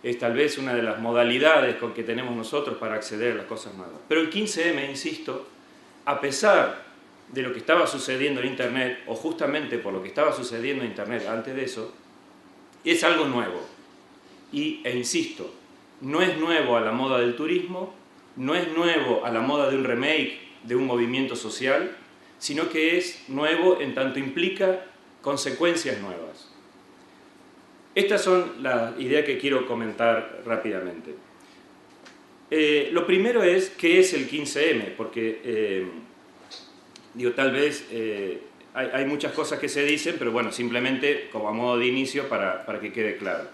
Es tal vez una de las modalidades con que tenemos nosotros para acceder a las cosas nuevas. Pero el 15M, insisto, a pesar de lo que estaba sucediendo en Internet, o justamente por lo que estaba sucediendo en Internet antes de eso, es algo nuevo. E insisto, no es nuevo a la moda del turismo, no es nuevo a la moda de un remake de un movimiento social, sino que es nuevo en tanto implica consecuencias nuevas. Estas son las ideas que quiero comentar rápidamente. Lo primero es, ¿qué es el 15M? Porque... digo, tal vez hay muchas cosas que se dicen, pero bueno, simplemente como a modo de inicio para que quede claro.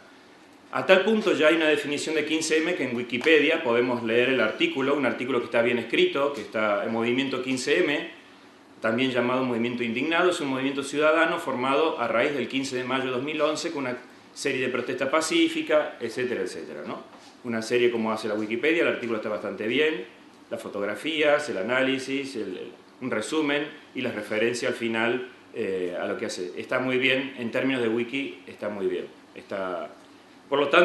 A tal punto ya hay una definición de 15M que en Wikipedia podemos leer el artículo, un artículo que está bien escrito, que está en Movimiento 15M, también llamado Movimiento Indignado. Es un movimiento ciudadano formado a raíz del 15 de mayo de 2011 con una serie de protestas pacíficas, etcétera, etcétera, ¿no? Una serie como hace la Wikipedia, el artículo está bastante bien, las fotografías, el análisis, un resumen y la referencia al final a lo que hace. Está muy bien, en términos de wiki está muy bien. Por lo tanto,